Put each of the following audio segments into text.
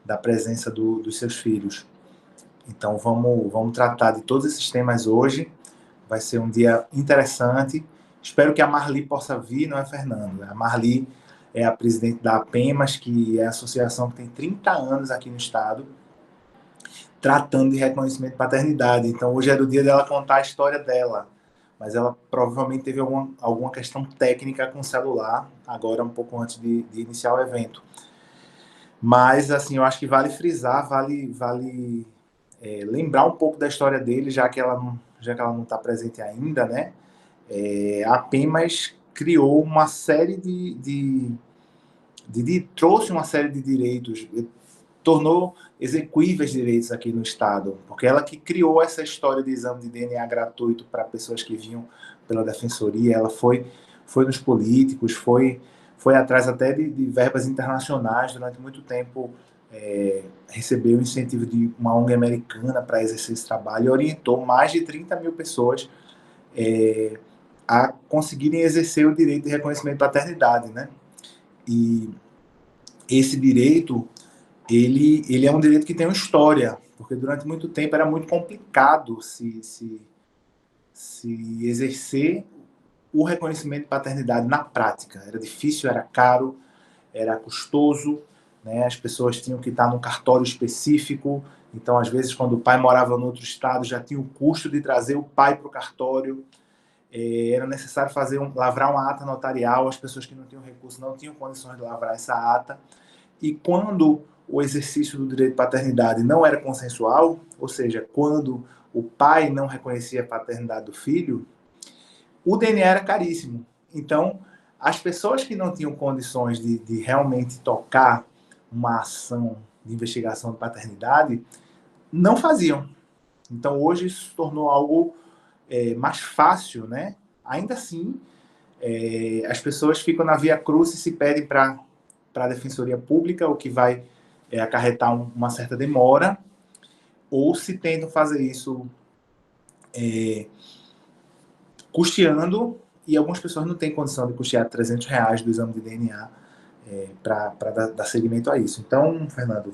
da presença dos seus filhos. Então, vamos tratar de todos esses temas hoje. Vai ser um dia interessante. Espero que a Marli possa vir, não é, Fernando? A Marli é a presidente da APEMAS, que é a associação que tem 30 anos aqui no estado, tratando de reconhecimento de paternidade. Então, hoje era o dia dela contar a história dela, mas ela provavelmente teve alguma questão técnica com o celular, agora um pouco antes de iniciar o evento. Mas, assim, eu acho que vale frisar, vale lembrar um pouco da história dele, já que ela não está presente ainda, né? A Pemas criou uma série trouxe uma série de direitos, tornou execuíveis direitos aqui no estado, porque ela que criou essa história de exame de DNA gratuito para pessoas que vinham pela defensoria. Ela foi nos políticos, foi atrás até de verbas internacionais. Durante muito tempo recebeu o incentivo de uma ONG americana para exercer esse trabalho e orientou mais de 30 mil pessoas a conseguirem exercer o direito de reconhecimento de paternidade, né? E esse direito, ele é um direito que tem uma história, porque durante muito tempo era muito complicado se exercer o reconhecimento de paternidade na prática. Era difícil, era caro, era custoso, né? As pessoas tinham que estar num cartório específico. Então, às vezes, quando o pai morava no outro estado, já tinha o custo de trazer o pai para o cartório. Era necessário lavrar uma ata notarial. As pessoas que não tinham recurso não tinham condições de lavrar essa ata. E quando o exercício do direito de paternidade não era consensual, ou seja, quando o pai não reconhecia a paternidade do filho, o DNA era caríssimo. Então, as pessoas que não tinham condições de realmente tocar uma ação de investigação de paternidade não faziam. Então, hoje isso se tornou algo mais fácil, né? Ainda assim, as pessoas ficam na via cruz e se pedem para a Defensoria Pública, o que vai acarretar uma certa demora, ou se tentam fazer isso custeando, e algumas pessoas não têm condição de custear R$ 300 do exame de DNA para dar seguimento a isso. Então, Fernando,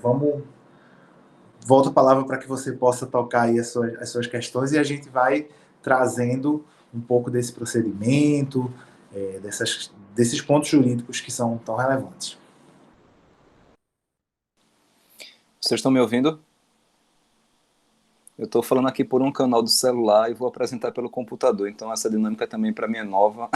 volto a palavra para que você possa tocar aí as suas questões e a gente vai trazendo um pouco desse procedimento, desses pontos jurídicos que são tão relevantes. Vocês estão me ouvindo? Eu estou falando aqui por um canal do celular e vou apresentar pelo computador, então essa dinâmica também para mim é nova.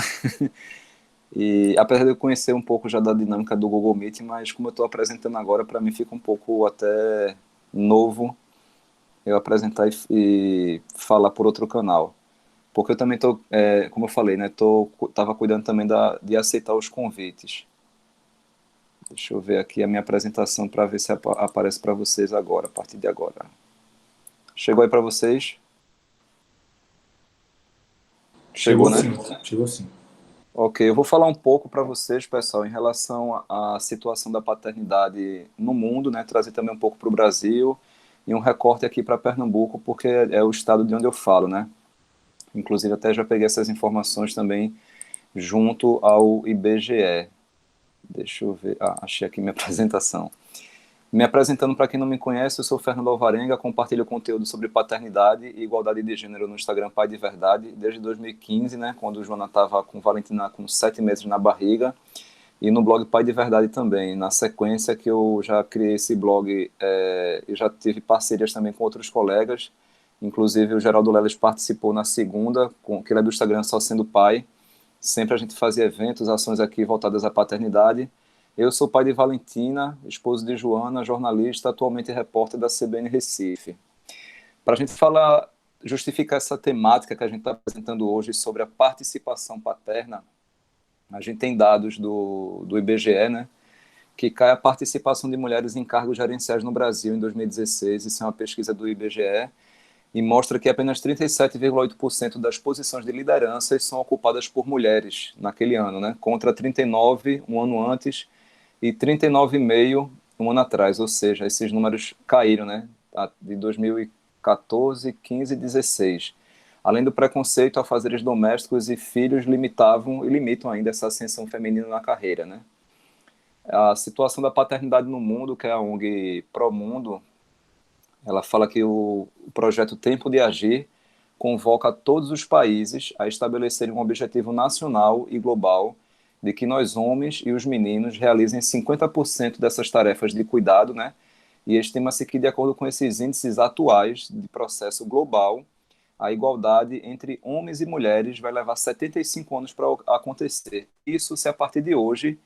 E apesar de eu conhecer um pouco já da dinâmica do Google Meet, mas como eu estou apresentando agora, para mim fica um pouco até novo eu apresentar e falar por outro canal. Porque eu também estou, como eu falei, né, estava cuidando também de aceitar os convites. Deixa eu ver aqui a minha apresentação para ver se aparece para vocês agora, a partir de agora. Chegou aí para vocês? Chegou, né? Sim, chegou sim. Ok, eu vou falar um pouco para vocês, pessoal, em relação à situação da paternidade no mundo, né? Trazer também um pouco para o Brasil e um recorte aqui para Pernambuco, porque é o estado de onde eu falo, né? Inclusive até já peguei essas informações também junto ao IBGE. Deixa eu ver, achei aqui minha apresentação. Me apresentando para quem não me conhece, eu sou Fernando Alvarenga, compartilho conteúdo sobre paternidade e igualdade de gênero no Instagram Pai de Verdade, desde 2015, né, quando o Joana estava com Valentina com 7 meses na barriga, e no blog Pai de Verdade também. Na sequência que eu já criei esse blog, eu já tive parcerias também com outros colegas, inclusive o Geraldo Leles participou na segunda, que ele é do Instagram Só Sendo Pai. Sempre a gente fazia eventos, ações aqui voltadas à paternidade. Eu sou pai de Valentina, esposo de Joana, jornalista, atualmente repórter da CBN Recife. Para a gente justificar essa temática que a gente está apresentando hoje sobre a participação paterna, a gente tem dados do IBGE, né, que cai a participação de mulheres em cargos gerenciais no Brasil em 2016. Isso é uma pesquisa do IBGE, e mostra que apenas 37,8% das posições de liderança são ocupadas por mulheres naquele ano, né, contra 39% um ano antes e 39,5% um ano atrás, ou seja, esses números caíram, né, de 2014, 15 e 16. Além do preconceito a fazeres domésticos e filhos limitavam e limitam ainda essa ascensão feminina na carreira, né. A situação da paternidade no mundo, que é a ONG Promundo, ela fala que o projeto Tempo de Agir convoca todos os países a estabelecerem um objetivo nacional e global de que nós, homens e os meninos, realizem 50% dessas tarefas de cuidado, né? E estima-se que, de acordo com esses índices atuais de processo global, a igualdade entre homens e mulheres vai levar 75 anos para acontecer. Isso se a partir de hoje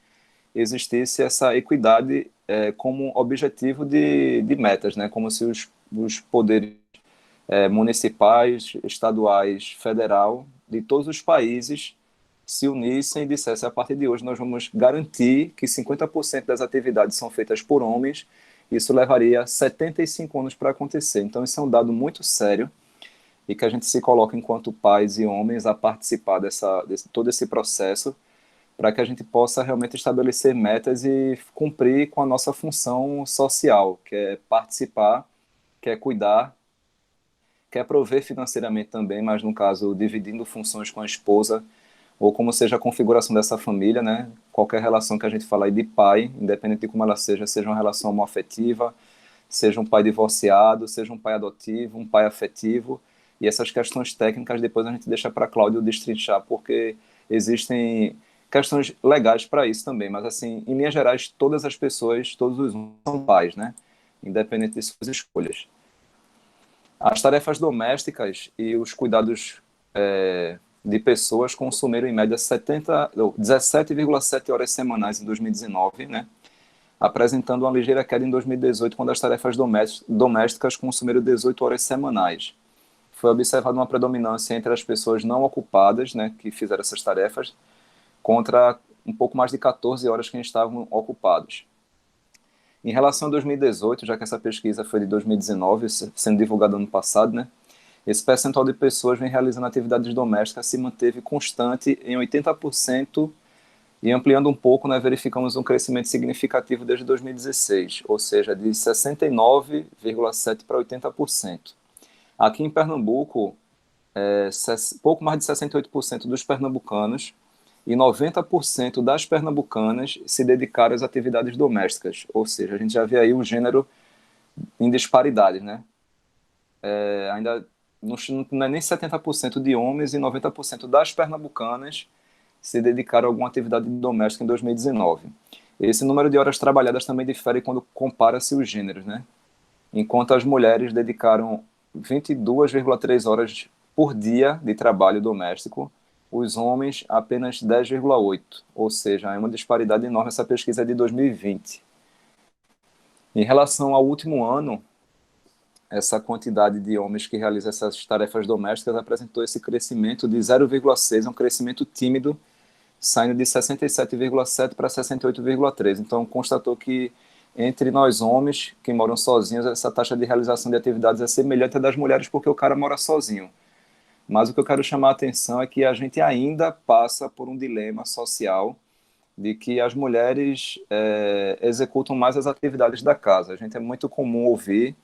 existisse essa equidade como objetivo de metas, né? Como se os poderes municipais, estaduais, federal, de todos os países se unissem e dissessem: a partir de hoje nós vamos garantir que 50% das atividades são feitas por homens. Isso levaria 75 anos para acontecer. Então isso é um dado muito sério e que a gente se coloca enquanto pais e homens a participar todo esse processo para que a gente possa realmente estabelecer metas e cumprir com a nossa função social, que é participar, que é cuidar, que é prover financeiramente também, mas no caso dividindo funções com a esposa, ou como seja a configuração dessa família, né? Qualquer relação que a gente fala aí de pai, independente de como ela seja uma relação homoafetiva, seja um pai divorciado, seja um pai adotivo, um pai afetivo, e essas questões técnicas depois a gente deixa para Cláudio destrinchar, porque existem questões legais para isso também, mas assim, em linhas gerais, todas as pessoas, todos os homens são pais, né? Independente de suas escolhas. As tarefas domésticas e os cuidados de pessoas consumiram em média 17,7 horas semanais em 2019, né? Apresentando uma ligeira queda em 2018, quando as tarefas domésticas consumiram 18 horas semanais. Foi observada uma predominância entre as pessoas não ocupadas, né, que fizeram essas tarefas, contra um pouco mais de 14 horas que estavam ocupados. Em relação a 2018, já que essa pesquisa foi de 2019, sendo divulgada ano passado, né, esse percentual de pessoas vem realizando atividades domésticas se manteve constante em 80%, e ampliando um pouco, né, verificamos um crescimento significativo desde 2016, ou seja, de 69,7% para 80%. Aqui em Pernambuco, pouco mais de 68% dos pernambucanos e 90% das pernambucanas se dedicaram às atividades domésticas, ou seja, a gente já vê aí um gênero em disparidade, né? Ainda não é nem 70% de homens e 90% das pernambucanas se dedicaram a alguma atividade doméstica em 2019. Esse número de horas trabalhadas também difere quando compara-se os gêneros, né? Enquanto as mulheres dedicaram 22,3 horas por dia de trabalho doméstico, os homens apenas 10,8, ou seja, é uma disparidade enorme. Essa pesquisa é de 2020. Em relação ao último ano, essa quantidade de homens que realizam essas tarefas domésticas apresentou esse crescimento de 0,6, é um crescimento tímido, saindo de 67,7 para 68,3. Então, constatou que entre nós homens que moram sozinhos, essa taxa de realização de atividades é semelhante à das mulheres, porque o cara mora sozinho. Mas o que eu quero chamar a atenção é que a gente ainda passa por um dilema social de que as mulheres executam mais as atividades da casa. A gente é muito comum ouvir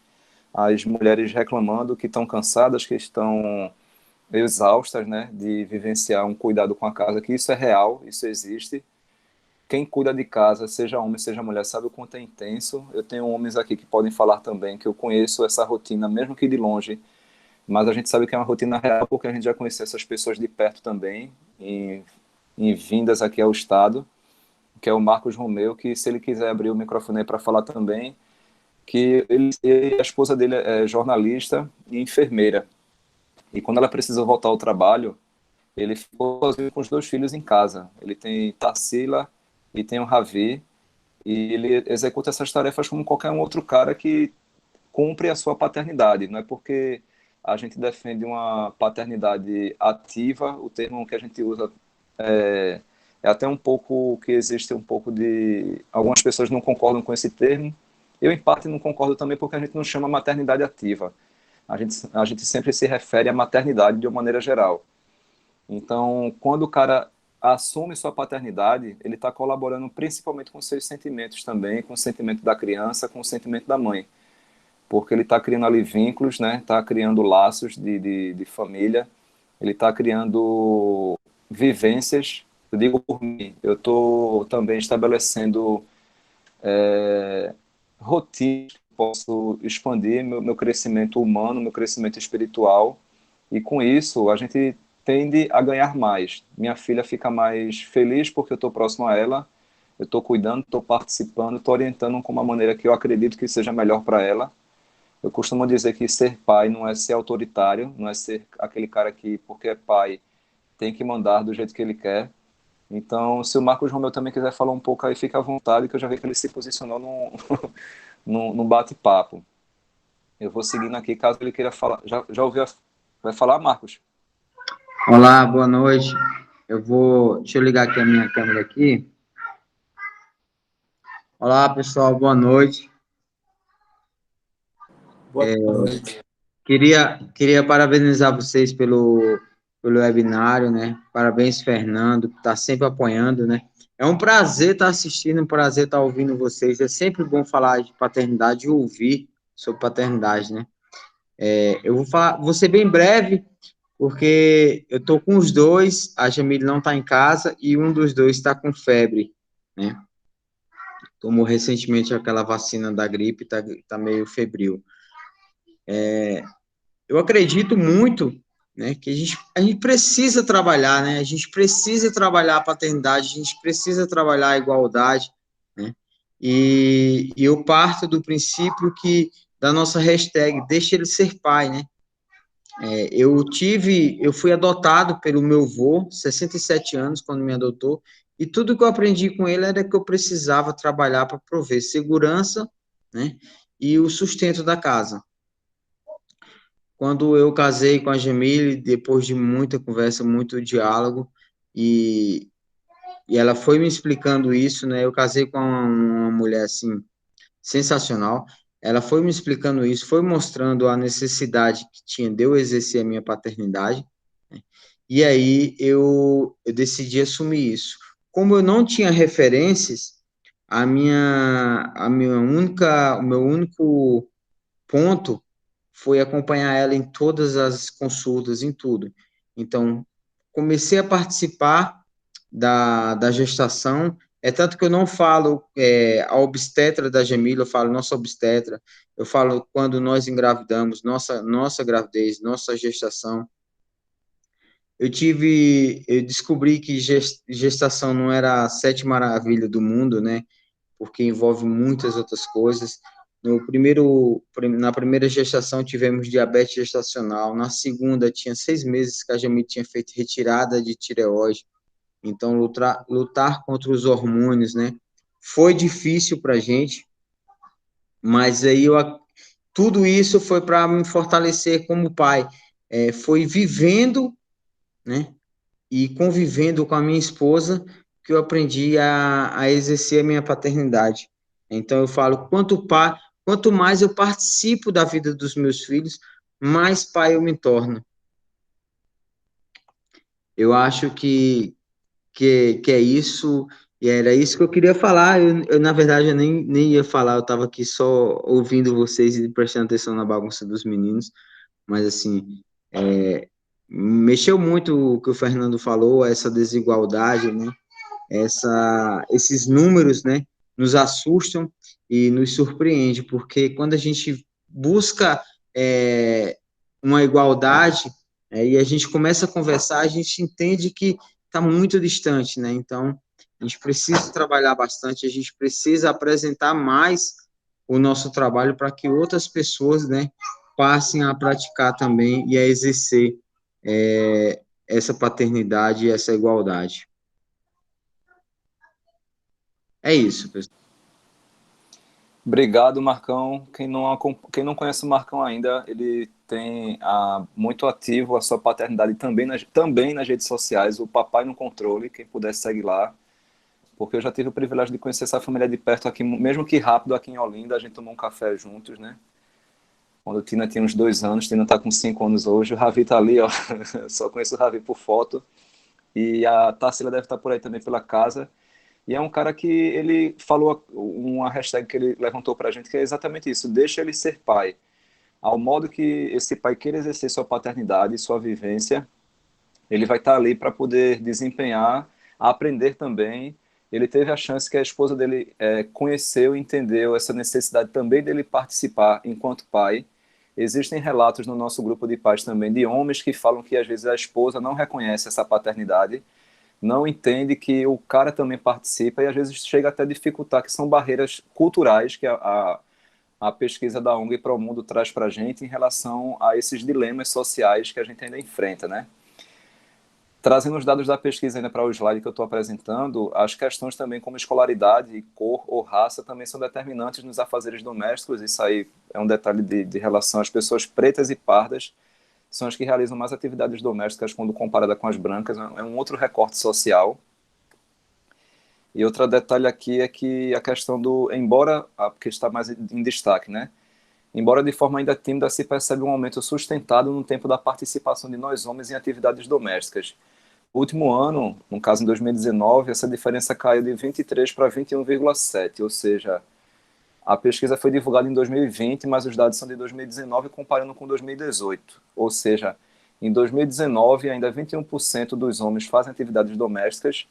as mulheres reclamando que estão cansadas, que estão exaustas, né, de vivenciar um cuidado com a casa, que isso é real, isso existe. Quem cuida de casa, seja homem, seja mulher, sabe o quanto é intenso. Eu tenho homens aqui que podem falar também que eu conheço essa rotina, mesmo que de longe, mas a gente sabe que é uma rotina real porque a gente já conhece essas pessoas de perto também, em vindas aqui ao estado, que é o Marcos Romeu, que se ele quiser abrir o microfone para falar também, que a esposa dele é jornalista e enfermeira. E quando ela precisa voltar ao trabalho, ele ficou sozinho com os dois filhos em casa. Ele tem Tarsila e tem o Ravi, e ele executa essas tarefas como qualquer um outro cara que cumpre a sua paternidade. Não é porque a gente defende uma paternidade ativa, o termo que a gente usa é até um pouco que existe um pouco de... Algumas pessoas não concordam com esse termo. Eu, em parte, não concordo também porque a gente não chama maternidade ativa. A gente sempre se refere à maternidade de uma maneira geral. Então, quando o cara assume sua paternidade, ele está colaborando principalmente com seus sentimentos também, com o sentimento da criança, com o sentimento da mãe. Porque ele está criando ali vínculos, né? Está criando laços de família, ele está criando vivências. Eu digo por mim, eu estou também estabelecendo rotinas que eu posso expandir meu crescimento humano, meu crescimento espiritual, e com isso a gente tende a ganhar mais. Minha filha fica mais feliz porque eu estou próximo a ela, eu estou cuidando, estou participando, estou orientando com uma maneira que eu acredito que seja melhor para ela. Eu costumo dizer que ser pai não é ser autoritário, não é ser aquele cara que, porque é pai, tem que mandar do jeito que ele quer. Então, se o Marcos Romeu também quiser falar um pouco aí, fica à vontade, que eu já vi que ele se posicionou num bate-papo. Eu vou seguindo aqui, caso ele queira falar. Já ouviu? Vai falar, Marcos? Olá, boa noite. Deixa eu ligar aqui a minha câmera aqui. Olá, pessoal, boa noite. Boa noite. Queria parabenizar vocês pelo webinário, né? Parabéns, Fernando, que está sempre apoiando, né? É um prazer estar assistindo, um prazer estar ouvindo vocês. É sempre bom falar de paternidade e ouvir sobre paternidade, né? Vou ser bem breve, porque eu tô com os dois, a Jamile não está em casa e um dos dois está com febre, né? Tomou recentemente aquela vacina da gripe, tá meio febril. Eu acredito muito, né, que a gente precisa trabalhar, né? A gente precisa trabalhar a paternidade, a gente precisa trabalhar a igualdade, né? E eu parto do princípio que da nossa hashtag, deixa ele ser pai, né? Eu fui adotado pelo meu avô, 67 anos, quando me adotou, e tudo que eu aprendi com ele era que eu precisava trabalhar para prover segurança, né, e o sustento da casa. Quando eu casei com a Jamile, depois de muita conversa, muito diálogo, e, e ela foi me explicando isso, né, eu casei com uma mulher, assim, sensacional. Ela foi me explicando isso, foi mostrando a necessidade que tinha de eu exercer a minha paternidade, né? E aí eu decidi assumir isso. Como eu não tinha referências, o meu único ponto foi acompanhar ela em todas as consultas, em tudo. Então, comecei a participar da gestação, tanto que eu não falo a obstetra da Gemila, eu falo nossa obstetra, eu falo quando nós engravidamos, nossa gravidez, nossa gestação. Eu descobri que gestação não era a sete maravilha do mundo, né? Porque envolve muitas outras coisas. Na primeira gestação tivemos diabetes gestacional, na segunda tinha 6 meses que a Jamila tinha feito retirada de tireoide, então lutar contra os hormônios, né? Foi difícil para a gente, mas tudo isso foi para me fortalecer como pai. Foi vivendo, né? E convivendo com a minha esposa que eu aprendi a exercer a minha paternidade. Então eu falo, quanto mais eu participo da vida dos meus filhos, mais pai eu me torno. Eu acho que é isso, e era isso que eu queria falar. Na verdade, eu nem ia falar, eu estava aqui só ouvindo vocês e prestando atenção na bagunça dos meninos, mas assim, mexeu muito o que o Fernando falou, essa desigualdade, né? Esses números, né, nos assustam e nos surpreende, porque quando a gente busca uma igualdade e a gente começa a conversar, a gente entende que está muito distante, né? Então, a gente precisa trabalhar bastante, a gente precisa apresentar mais o nosso trabalho para que outras pessoas, né, passem a praticar também e a exercer essa paternidade e essa igualdade. É isso, pessoal. Obrigado, Marcão. Quem não conhece o Marcão ainda, ele tem muito ativo a sua paternidade também nas redes sociais, o Papai no Controle, quem puder segue lá, porque eu já tive o privilégio de conhecer essa família de perto aqui, mesmo que rápido, aqui em Olinda, a gente tomou um café juntos, né? Quando a Tina tinha uns 2 anos, a Tina está com 5 anos hoje, o Ravi está ali, ó, só conheço o Ravi por foto, e a Tarsila deve estar por aí também pela casa. E é um cara que ele falou uma hashtag que ele levantou para a gente, que é exatamente isso: deixa ele ser pai. Ao modo que esse pai queira exercer sua paternidade, sua vivência, ele vai estar ali para poder desempenhar, aprender também ele teve a chance que a esposa dele conheceu e entendeu essa necessidade também dele participar enquanto pai. Existem relatos no nosso grupo de pais também de homens que falam que às vezes a esposa não reconhece essa paternidade, não entende que o cara também participa e às vezes chega até a dificultar, que são barreiras culturais que a pesquisa da ONG Pro Mundo traz para a gente em relação a esses dilemas sociais que a gente ainda enfrenta, né? Trazendo os dados da pesquisa ainda para o slide que eu estou apresentando, as questões também como escolaridade, cor ou raça também são determinantes nos afazeres domésticos. Isso aí é um detalhe de relação às pessoas pretas e pardas, são as que realizam mais atividades domésticas quando comparada com as brancas. É um outro recorte social. E outro detalhe aqui é que a questão embora, porque está mais em destaque, né? Embora de forma ainda tímida, se percebe um aumento sustentado no tempo da participação de nós homens em atividades domésticas. No último ano, no caso em 2019, essa diferença caiu de 23 para 21,7, ou seja, a pesquisa foi divulgada em 2020, mas os dados são de 2019 comparando com 2018. Ou seja, em 2019, ainda 21% dos homens fazem atividades domésticas,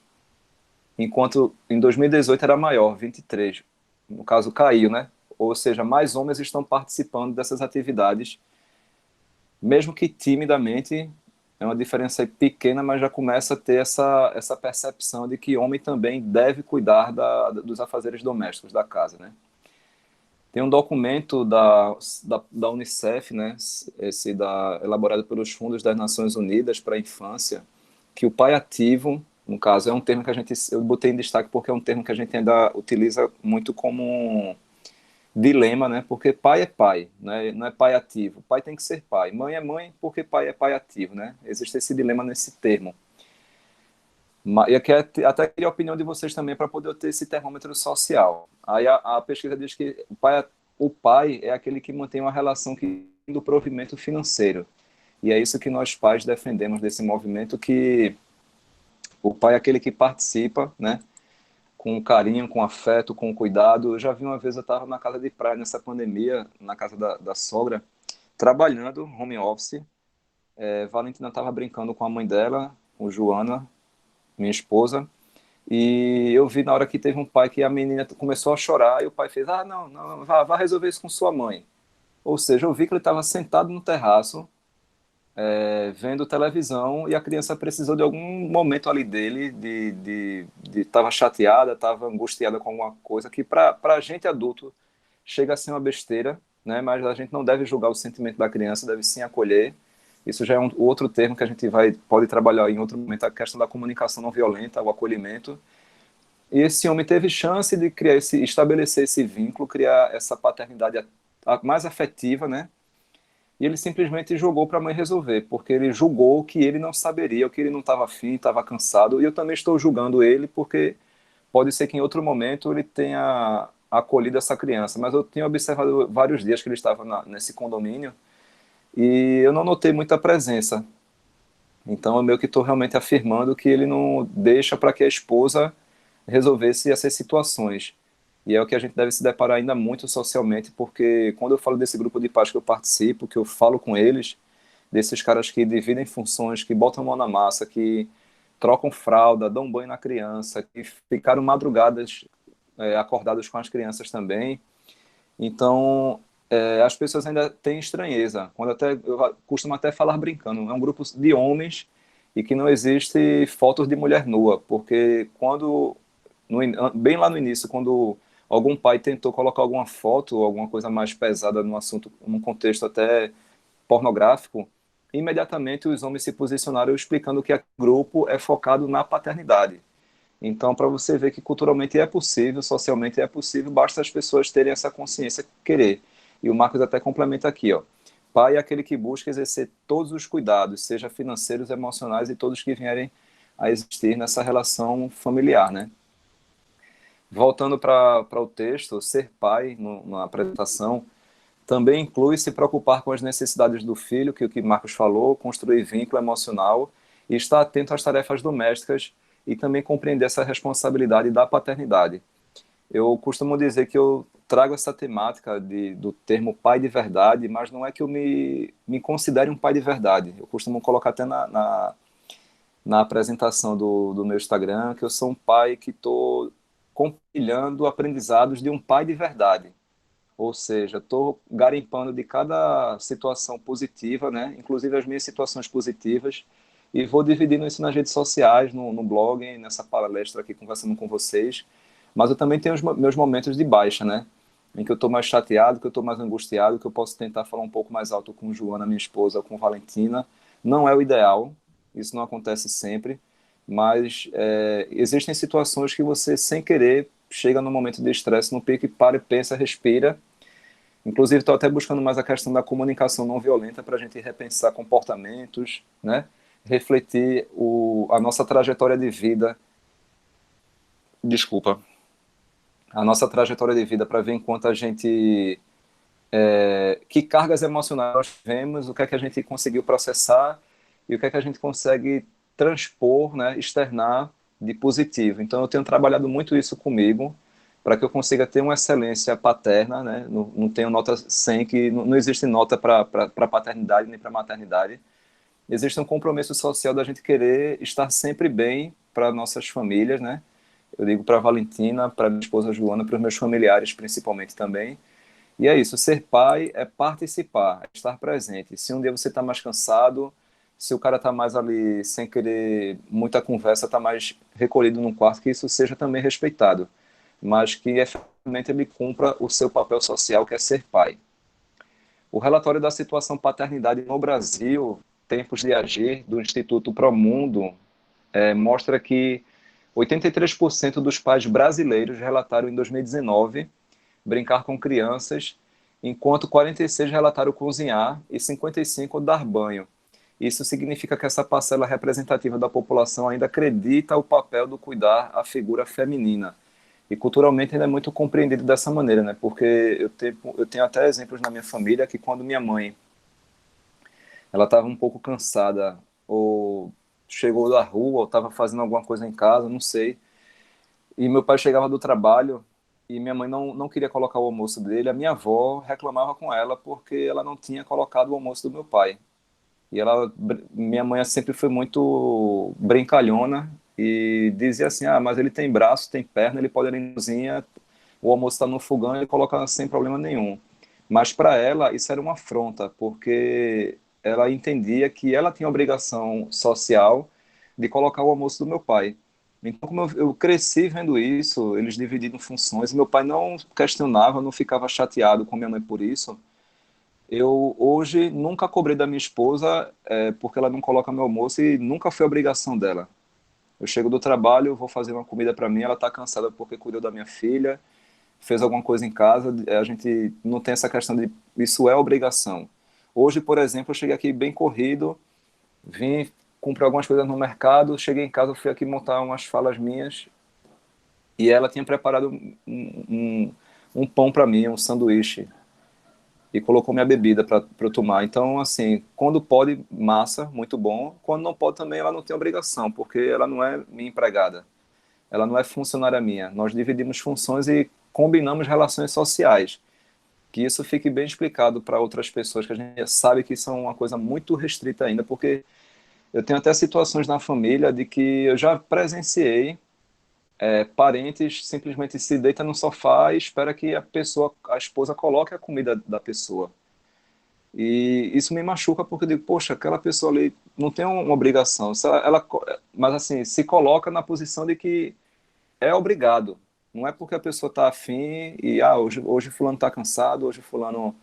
enquanto em 2018 era maior, 23%. No caso, caiu, né? Ou seja, mais homens estão participando dessas atividades, mesmo que timidamente. É uma diferença pequena, mas já começa a ter essa percepção de que homem também deve cuidar dos afazeres domésticos da casa, né? Tem um documento da Unicef, né, elaborado pelos Fundos das Nações Unidas para a Infância, que o pai ativo, no caso, é um termo que eu botei em destaque porque é um termo que a gente ainda utiliza muito como um dilema, né, porque pai é pai, né, não é pai ativo. Pai tem que ser pai. Mãe é mãe porque pai é pai ativo, né? Existe esse dilema nesse termo. E aqui até queria a opinião de vocês também para poder ter esse termômetro social. Aí a pesquisa diz que o pai é aquele que mantém uma relação do provimento financeiro. E é isso que nós pais defendemos desse movimento, que o pai é aquele que participa, né, com carinho, com afeto, com cuidado. Eu já vi uma vez, eu estava na casa de praia nessa pandemia, na casa da sogra, trabalhando, home office. Valentina estava brincando com a mãe dela, com Joana, minha esposa, e eu vi na hora que teve um pai que a menina começou a chorar e o pai fez, não, não, vá resolver isso com sua mãe. Ou seja, eu vi que ele estava sentado no terraço, vendo televisão, e a criança precisou de algum momento ali dele, estava chateada, estava angustiada com alguma coisa que para a gente adulto chega a ser uma besteira, né? Mas a gente não deve julgar o sentimento da criança, deve sim acolher. Isso já é outro termo que a gente pode trabalhar em outro momento, a questão da comunicação não violenta, o acolhimento. E esse homem teve chance de estabelecer esse vínculo, criar essa paternidade mais afetiva, né? E ele simplesmente jogou para a mãe resolver, porque ele julgou que ele não saberia, que ele não estava afim, estava cansado. E eu também estou julgando ele, porque pode ser que em outro momento ele tenha acolhido essa criança. Mas eu tinha observado vários dias que ele estava nesse condomínio e eu não notei muita presença. Então eu meio que estou realmente afirmando que ele não deixa para que a esposa resolvesse essas situações. E é o que a gente deve se deparar ainda muito socialmente, porque quando eu falo desse grupo de pais que eu participo, que eu falo com eles, desses caras que dividem funções, que botam a mão na massa, que trocam fralda, dão banho na criança, que ficaram madrugadas acordados com as crianças também. Então, as pessoas ainda têm estranheza. Eu costumo até falar brincando, é um grupo de homens e que não existe fotos de mulher nua, porque bem lá no início, quando algum pai tentou colocar alguma foto ou alguma coisa mais pesada no assunto, num contexto até pornográfico, imediatamente os homens se posicionaram explicando que o grupo é focado na paternidade. Então, para você ver que culturalmente é possível, socialmente é possível, basta as pessoas terem essa consciência, querer. E o Marcos até complementa aqui, ó. Pai é aquele que busca exercer todos os cuidados, seja financeiros, emocionais e todos que vierem a existir nessa relação familiar, né? Voltando para o texto, ser pai, na apresentação, também inclui se preocupar com as necessidades do filho, que o que Marcos falou, construir vínculo emocional e estar atento às tarefas domésticas e também compreender essa responsabilidade da paternidade. Eu costumo dizer que eu trago essa temática do termo pai de verdade, mas não é que eu me considere um pai de verdade. Eu costumo colocar até na apresentação do meu Instagram, que eu sou um pai que estou compartilhando aprendizados de um pai de verdade. Ou seja, estou garimpando de cada situação positiva, né? Inclusive as minhas situações positivas, e vou dividindo isso nas redes sociais, no blog, nessa palestra aqui conversando com vocês. Mas eu também tenho os meus momentos de baixa, né? Em que eu estou mais chateado, que eu estou mais angustiado, que eu posso tentar falar um pouco mais alto com Joana, minha esposa, com Valentina. Não é o ideal, isso não acontece sempre, mas existem situações que você, sem querer, chega num momento de estresse, no pico, e para e pensa, respira. Inclusive, estou até buscando mais a questão da comunicação não violenta para a gente repensar comportamentos, né? Refletir a nossa trajetória de vida, desculpa, a nossa trajetória de vida para ver enquanto a gente, que cargas emocionais nós tivemos, o que é que a gente conseguiu processar e o que é que a gente consegue transpor, né, externar de positivo. Então, eu tenho trabalhado muito isso comigo, para que eu consiga ter uma excelência paterna, né? Não tenho nota 100, que não existe nota para paternidade nem para maternidade. Existe um compromisso social da gente querer estar sempre bem para nossas famílias, né? Eu digo para a Valentina, para minha esposa Joana, para os meus familiares principalmente também. E é isso, ser pai é participar, é estar presente. Se um dia você está mais cansado, se o cara está mais ali sem querer muita conversa, está mais recolhido num quarto, que isso seja também respeitado, mas que efetivamente ele cumpra o seu papel social, que é ser pai. O relatório da situação paternidade no Brasil, Tempos de Agir, do Instituto Promundo, mostra que 83% dos pais brasileiros relataram em 2019 brincar com crianças, enquanto 46% relataram cozinhar e 55% dar banho. Isso significa que essa parcela representativa da população ainda acredita o papel do cuidar a figura feminina. E culturalmente ainda é muito compreendido dessa maneira, né? Porque eu tenho até exemplos na minha família que quando minha mãe ela estava um pouco cansada ou chegou da rua ou estava fazendo alguma coisa em casa, não sei, e meu pai chegava do trabalho e minha mãe não queria colocar o almoço dele, a minha avó reclamava com ela porque ela não tinha colocado o almoço do meu pai. E minha mãe sempre foi muito brincalhona e dizia assim: ah, mas ele tem braço, tem perna, ele pode ir na cozinha, o almoço está no fogão, ele coloca sem problema nenhum. Mas para ela isso era uma afronta, porque ela entendia que ela tinha a obrigação social de colocar o almoço do meu pai. Então, como eu cresci vendo isso, eles dividindo funções, meu pai não questionava, não ficava chateado com minha mãe por isso. Eu hoje nunca cobrei da minha esposa porque ela não coloca meu almoço e nunca foi obrigação dela. Eu chego do trabalho, vou fazer uma comida para mim, ela está cansada porque cuidou da minha filha, fez alguma coisa em casa, a gente não tem essa questão de isso é obrigação. Hoje, por exemplo, eu cheguei aqui bem corrido, vim comprar algumas coisas no mercado, cheguei em casa, fui aqui montar umas falas minhas e ela tinha preparado um pão para mim, um sanduíche, e colocou minha bebida para eu tomar. Então, assim, quando pode, massa, muito bom. Quando não pode também, ela não tem obrigação, porque ela não é minha empregada. Ela não é funcionária minha. Nós dividimos funções e combinamos relações sociais. Que isso fique bem explicado para outras pessoas, que a gente sabe que isso é uma coisa muito restrita ainda, porque eu tenho até situações na família de que eu já presenciei parentes simplesmente se deita no sofá e espera que a esposa coloque a comida da pessoa. E isso me machuca porque eu digo, poxa, aquela pessoa ali não tem uma obrigação. Se mas assim, se coloca na posição de que é obrigado. Não é porque a pessoa está afim e hoje fulano está cansado, hoje fulano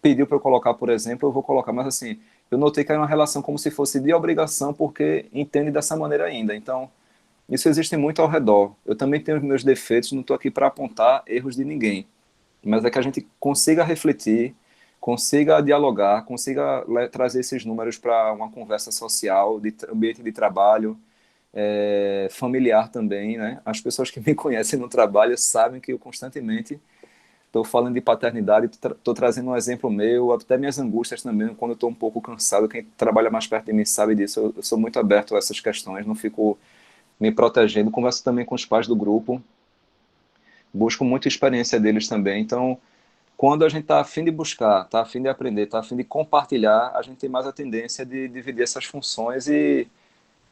pediu para eu colocar, por exemplo, eu vou colocar. Mas assim, eu notei que é uma relação como se fosse de obrigação porque entende dessa maneira ainda. Então, isso existe muito ao redor. Eu também tenho os meus defeitos, não estou aqui para apontar erros de ninguém, mas é que a gente consiga refletir, consiga dialogar, consiga trazer esses números para uma conversa social, de ambiente de trabalho, familiar também, né? As pessoas que me conhecem no trabalho sabem que eu constantemente estou falando de paternidade, estou trazendo um exemplo meu, até minhas angústias também, quando eu estou um pouco cansado, quem trabalha mais perto de mim sabe disso, eu sou muito aberto a essas questões, não fico me protegendo, converso também com os pais do grupo, busco muita experiência deles também, então quando a gente está afim de buscar, está afim de aprender, está afim de compartilhar, a gente tem mais a tendência de dividir essas funções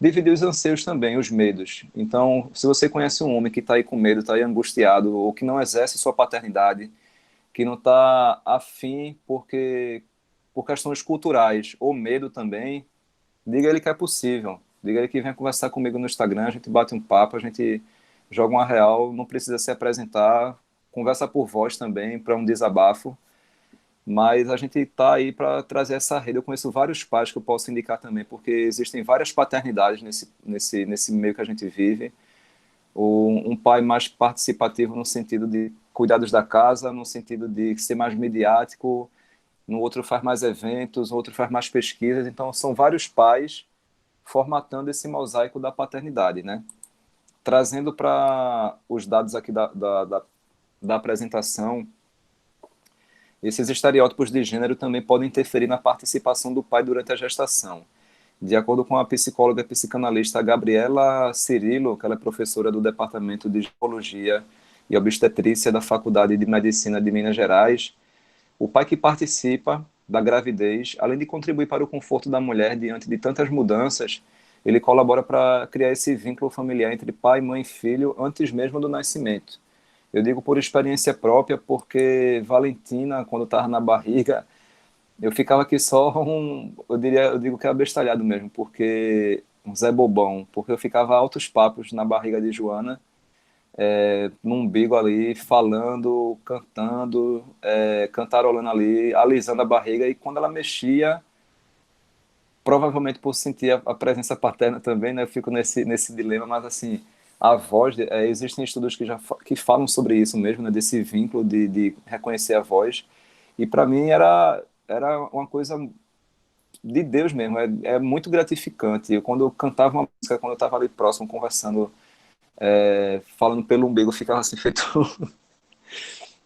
dividir os anseios também, os medos. Então, se você conhece um homem que está aí com medo, está aí angustiado, ou que não exerce sua paternidade, que não está afim por questões culturais ou medo também, diga ele que é possível. Diga ele que vem conversar comigo no Instagram, a gente bate um papo, a gente joga uma real, não precisa se apresentar, conversa por voz também, para um desabafo. Mas a gente está aí para trazer essa rede. Eu conheço vários pais que eu posso indicar também, porque existem várias paternidades nesse meio que a gente vive. Um pai mais participativo no sentido de cuidados da casa, no sentido de ser mais midiático, no outro faz mais eventos, o outro faz mais pesquisas. Então, são vários pais formatando esse mosaico da paternidade, né? Trazendo para os dados aqui da apresentação, esses estereótipos de gênero também podem interferir na participação do pai durante a gestação. De acordo com a psicóloga e psicanalista Gabriela Cirilo, que ela é professora do Departamento de Ginecologia e Obstetrícia da Faculdade de Medicina de Minas Gerais, o pai que participa da gravidez, além de contribuir para o conforto da mulher diante de tantas mudanças, ele colabora para criar esse vínculo familiar entre pai, mãe e filho antes mesmo do nascimento. Eu digo por experiência própria, porque Valentina, quando estava na barriga, eu ficava aqui só eu digo que é abestalhado mesmo, porque um Zé Bobão, porque eu ficava altos papos na barriga de Joana, no umbigo ali, falando, cantando, cantarolando ali, alisando a barriga, e quando ela mexia, provavelmente por sentir a presença paterna também, né, eu fico nesse dilema, mas assim, a voz, existem estudos que falam sobre isso mesmo, né, desse vínculo de reconhecer a voz, e para mim era uma coisa de Deus mesmo, é muito gratificante. Quando eu cantava uma música, quando eu estava ali próximo, conversando, falando pelo umbigo, eu ficava assim, feito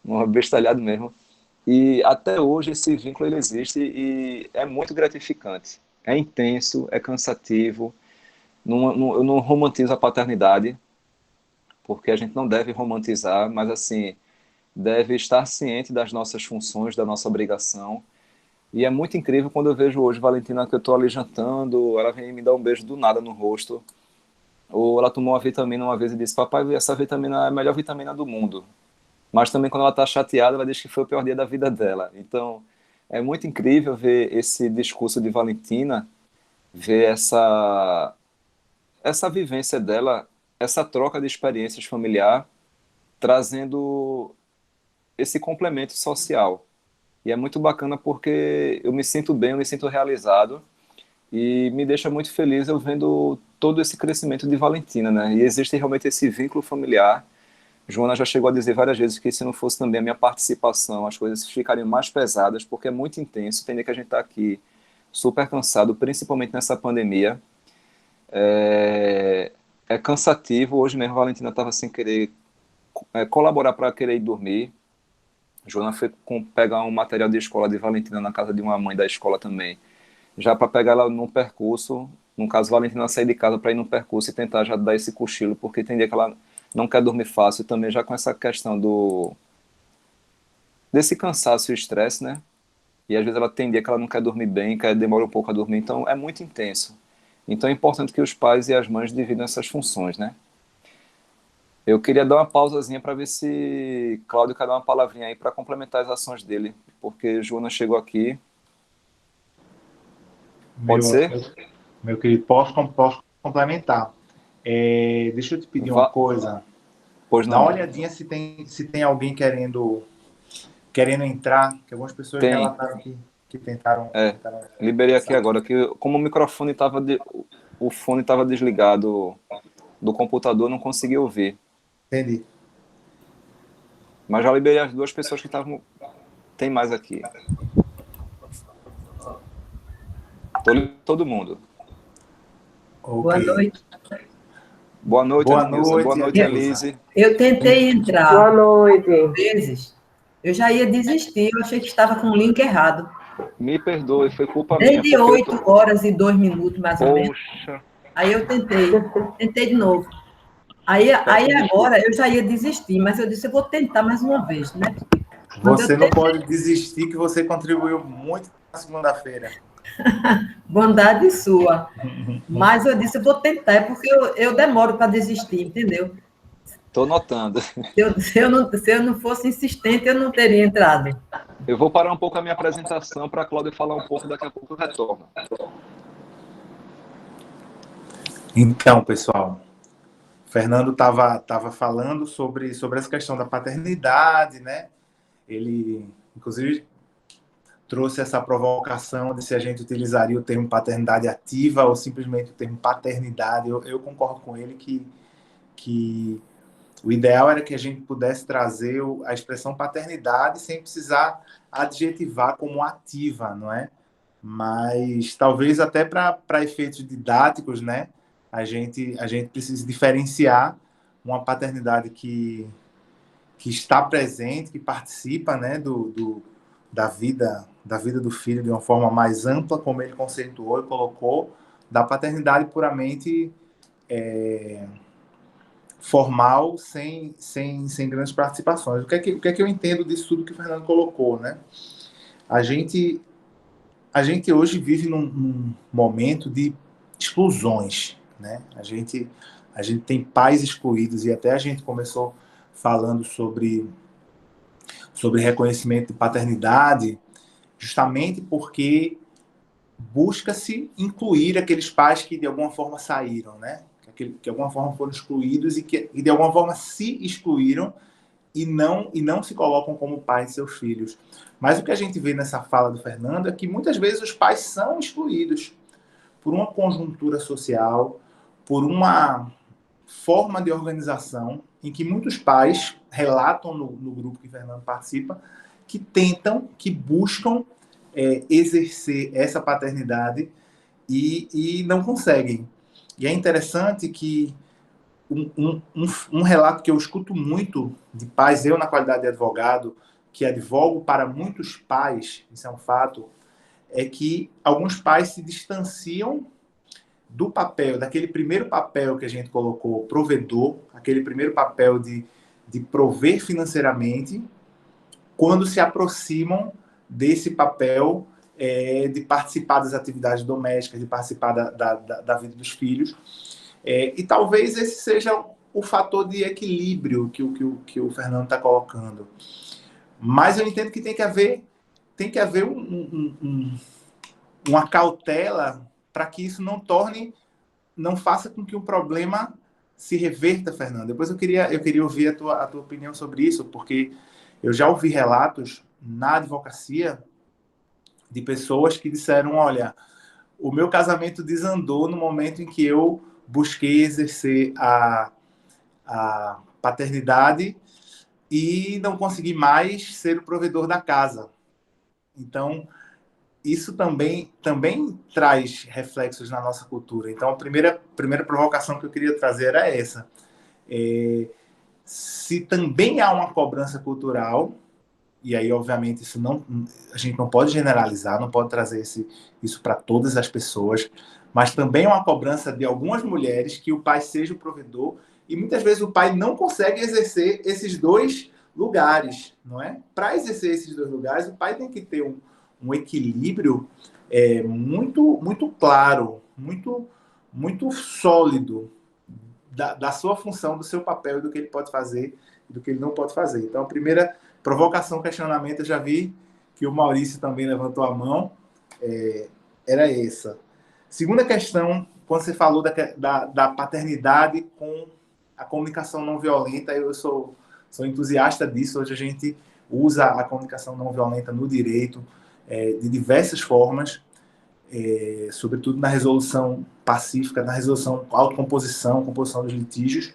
um abestalhado mesmo. E até hoje esse vínculo ele existe e é muito gratificante. É intenso, é cansativo. Eu não romantizo a paternidade, porque a gente não deve romantizar, mas assim, deve estar ciente das nossas funções, da nossa obrigação. E é muito incrível quando eu vejo hoje Valentina, que eu estou ali jantando, ela vem me dar um beijo do nada no rosto, ou ela tomou uma vitamina uma vez e disse: papai, essa vitamina é a melhor vitamina do mundo. Mas também quando ela está chateada, ela diz que foi o pior dia da vida dela. Então, é muito incrível ver esse discurso de Valentina, ver essa vivência dela, essa troca de experiências familiar, trazendo esse complemento social. E é muito bacana porque eu me sinto bem, eu me sinto realizado e me deixa muito feliz eu vendo todo esse crescimento de Valentina, né? E existe realmente esse vínculo familiar. Joana já chegou a dizer várias vezes que se não fosse também a minha participação, as coisas ficariam mais pesadas, porque é muito intenso. Tem dia que a gente está aqui super cansado, principalmente nessa pandemia. É cansativo. Hoje mesmo a Valentina estava sem querer colaborar para querer ir dormir. Joana foi pegar um material de escola de Valentina na casa de uma mãe da escola também, já para pegar ela num percurso. No caso, Valentina sair de casa para ir num percurso e tentar já dar esse cochilo, porque tem dia que ela não quer dormir fácil também, já com essa questão desse cansaço e estresse, né? E às vezes ela tem dia que ela não quer dormir bem, demora um pouco a dormir, então é muito intenso. Então é importante que os pais e as mães dividam essas funções, né? Eu queria dar uma pausazinha para ver se Cláudio quer dar uma palavrinha aí para complementar as ações dele, porque Joana chegou aqui. Pode ser? Meu querido, posso complementar. Deixa eu te pedir uma coisa. Pois Dá uma não. olhadinha se tem alguém querendo entrar, que algumas pessoas relataram que tentaram. Liberei aqui agora, que como o microfone estava o fone estava desligado do computador, não consegui ouvir. Entendi. Mas já liberei as duas pessoas que estavam. Tem mais aqui. Todo mundo. Okay. Boa noite. Boa noite, Adnilson. Boa noite, Elise. Eu tentei entrar. Boa noite. Vezes. Eu já ia desistir, eu achei que estava com o link errado. Me perdoe, foi culpa minha. Desde 8 horas e 2 minutos, mais ou menos. Poxa. Aí eu tentei de novo. Aí agora eu já ia desistir, mas eu disse, eu vou tentar mais uma vez, né? Você não pode desistir, que você contribuiu muito na segunda-feira. Bondade sua. Mas eu disse, eu vou tentar, porque eu demoro para desistir, entendeu? Estou notando. Se eu não fosse insistente, eu não teria entrado. Eu vou parar um pouco a minha apresentação para a Cláudia falar um pouco, daqui a pouco eu retorno. Então, pessoal, o Fernando estava falando sobre essa questão da paternidade, né? Ele, inclusive, trouxe essa provocação de se a gente utilizaria o termo paternidade ativa ou simplesmente o termo paternidade. Eu concordo com ele que o ideal era que a gente pudesse trazer a expressão paternidade sem precisar adjetivar como ativa, não é? Mas talvez até para efeitos didáticos, né? A gente precisa diferenciar uma paternidade que está presente, que participa, né, da vida do filho de uma forma mais ampla, como ele conceituou e colocou, da paternidade puramente formal, sem grandes participações. O que é que eu entendo disso tudo que o Fernando colocou, né? A gente hoje vive num momento de exclusões, né? A gente tem pais excluídos, e até a gente começou falando sobre reconhecimento de paternidade, justamente porque busca-se incluir aqueles pais que de alguma forma saíram, né? Que de alguma forma foram excluídos e que de alguma forma se excluíram e não se colocam como pais de seus filhos. Mas o que a gente vê nessa fala do Fernando é que muitas vezes os pais são excluídos por uma conjuntura social, por uma forma de organização em que muitos pais relatam no grupo que o Fernando participa, que tentam, que buscam exercer essa paternidade e não conseguem. E é interessante que um relato que eu escuto muito de pais, eu na qualidade de advogado, que advogo para muitos pais, isso é um fato, é que alguns pais se distanciam do papel, daquele primeiro papel que a gente colocou, provedor, aquele primeiro papel de prover financeiramente, quando se aproximam desse papel de participar das atividades domésticas, de participar da vida dos filhos. E talvez esse seja o fator de equilíbrio que o Fernando está colocando. Mas eu entendo que tem que haver uma cautela para que isso não faça com que o problema se reverta, Fernando. Depois eu queria ouvir a tua opinião sobre isso, porque eu já ouvi relatos na advocacia de pessoas que disseram, olha, o meu casamento desandou no momento em que eu busquei exercer a paternidade e não consegui mais ser o provedor da casa. Então, isso também traz reflexos na nossa cultura. Então, a primeira provocação que eu queria trazer era essa. Se também há uma cobrança cultural, e aí, obviamente, a gente não pode generalizar, não pode trazer isso para todas as pessoas, mas também é uma cobrança de algumas mulheres que o pai seja o provedor, e muitas vezes o pai não consegue exercer esses dois lugares, não é? Para exercer esses dois lugares, o pai tem que ter um equilíbrio muito claro, muito sólido da sua função, do seu papel, do que ele pode fazer e do que ele não pode fazer. Então, a primeira provocação, questionamento, eu já vi que o Maurício também levantou a mão, era essa. Segunda questão, quando você falou da paternidade com a comunicação não violenta, eu sou entusiasta disso. Hoje a gente usa a comunicação não violenta no direito de diversas formas, sobretudo na resolução pacífica, na resolução autocomposição, composição dos litígios.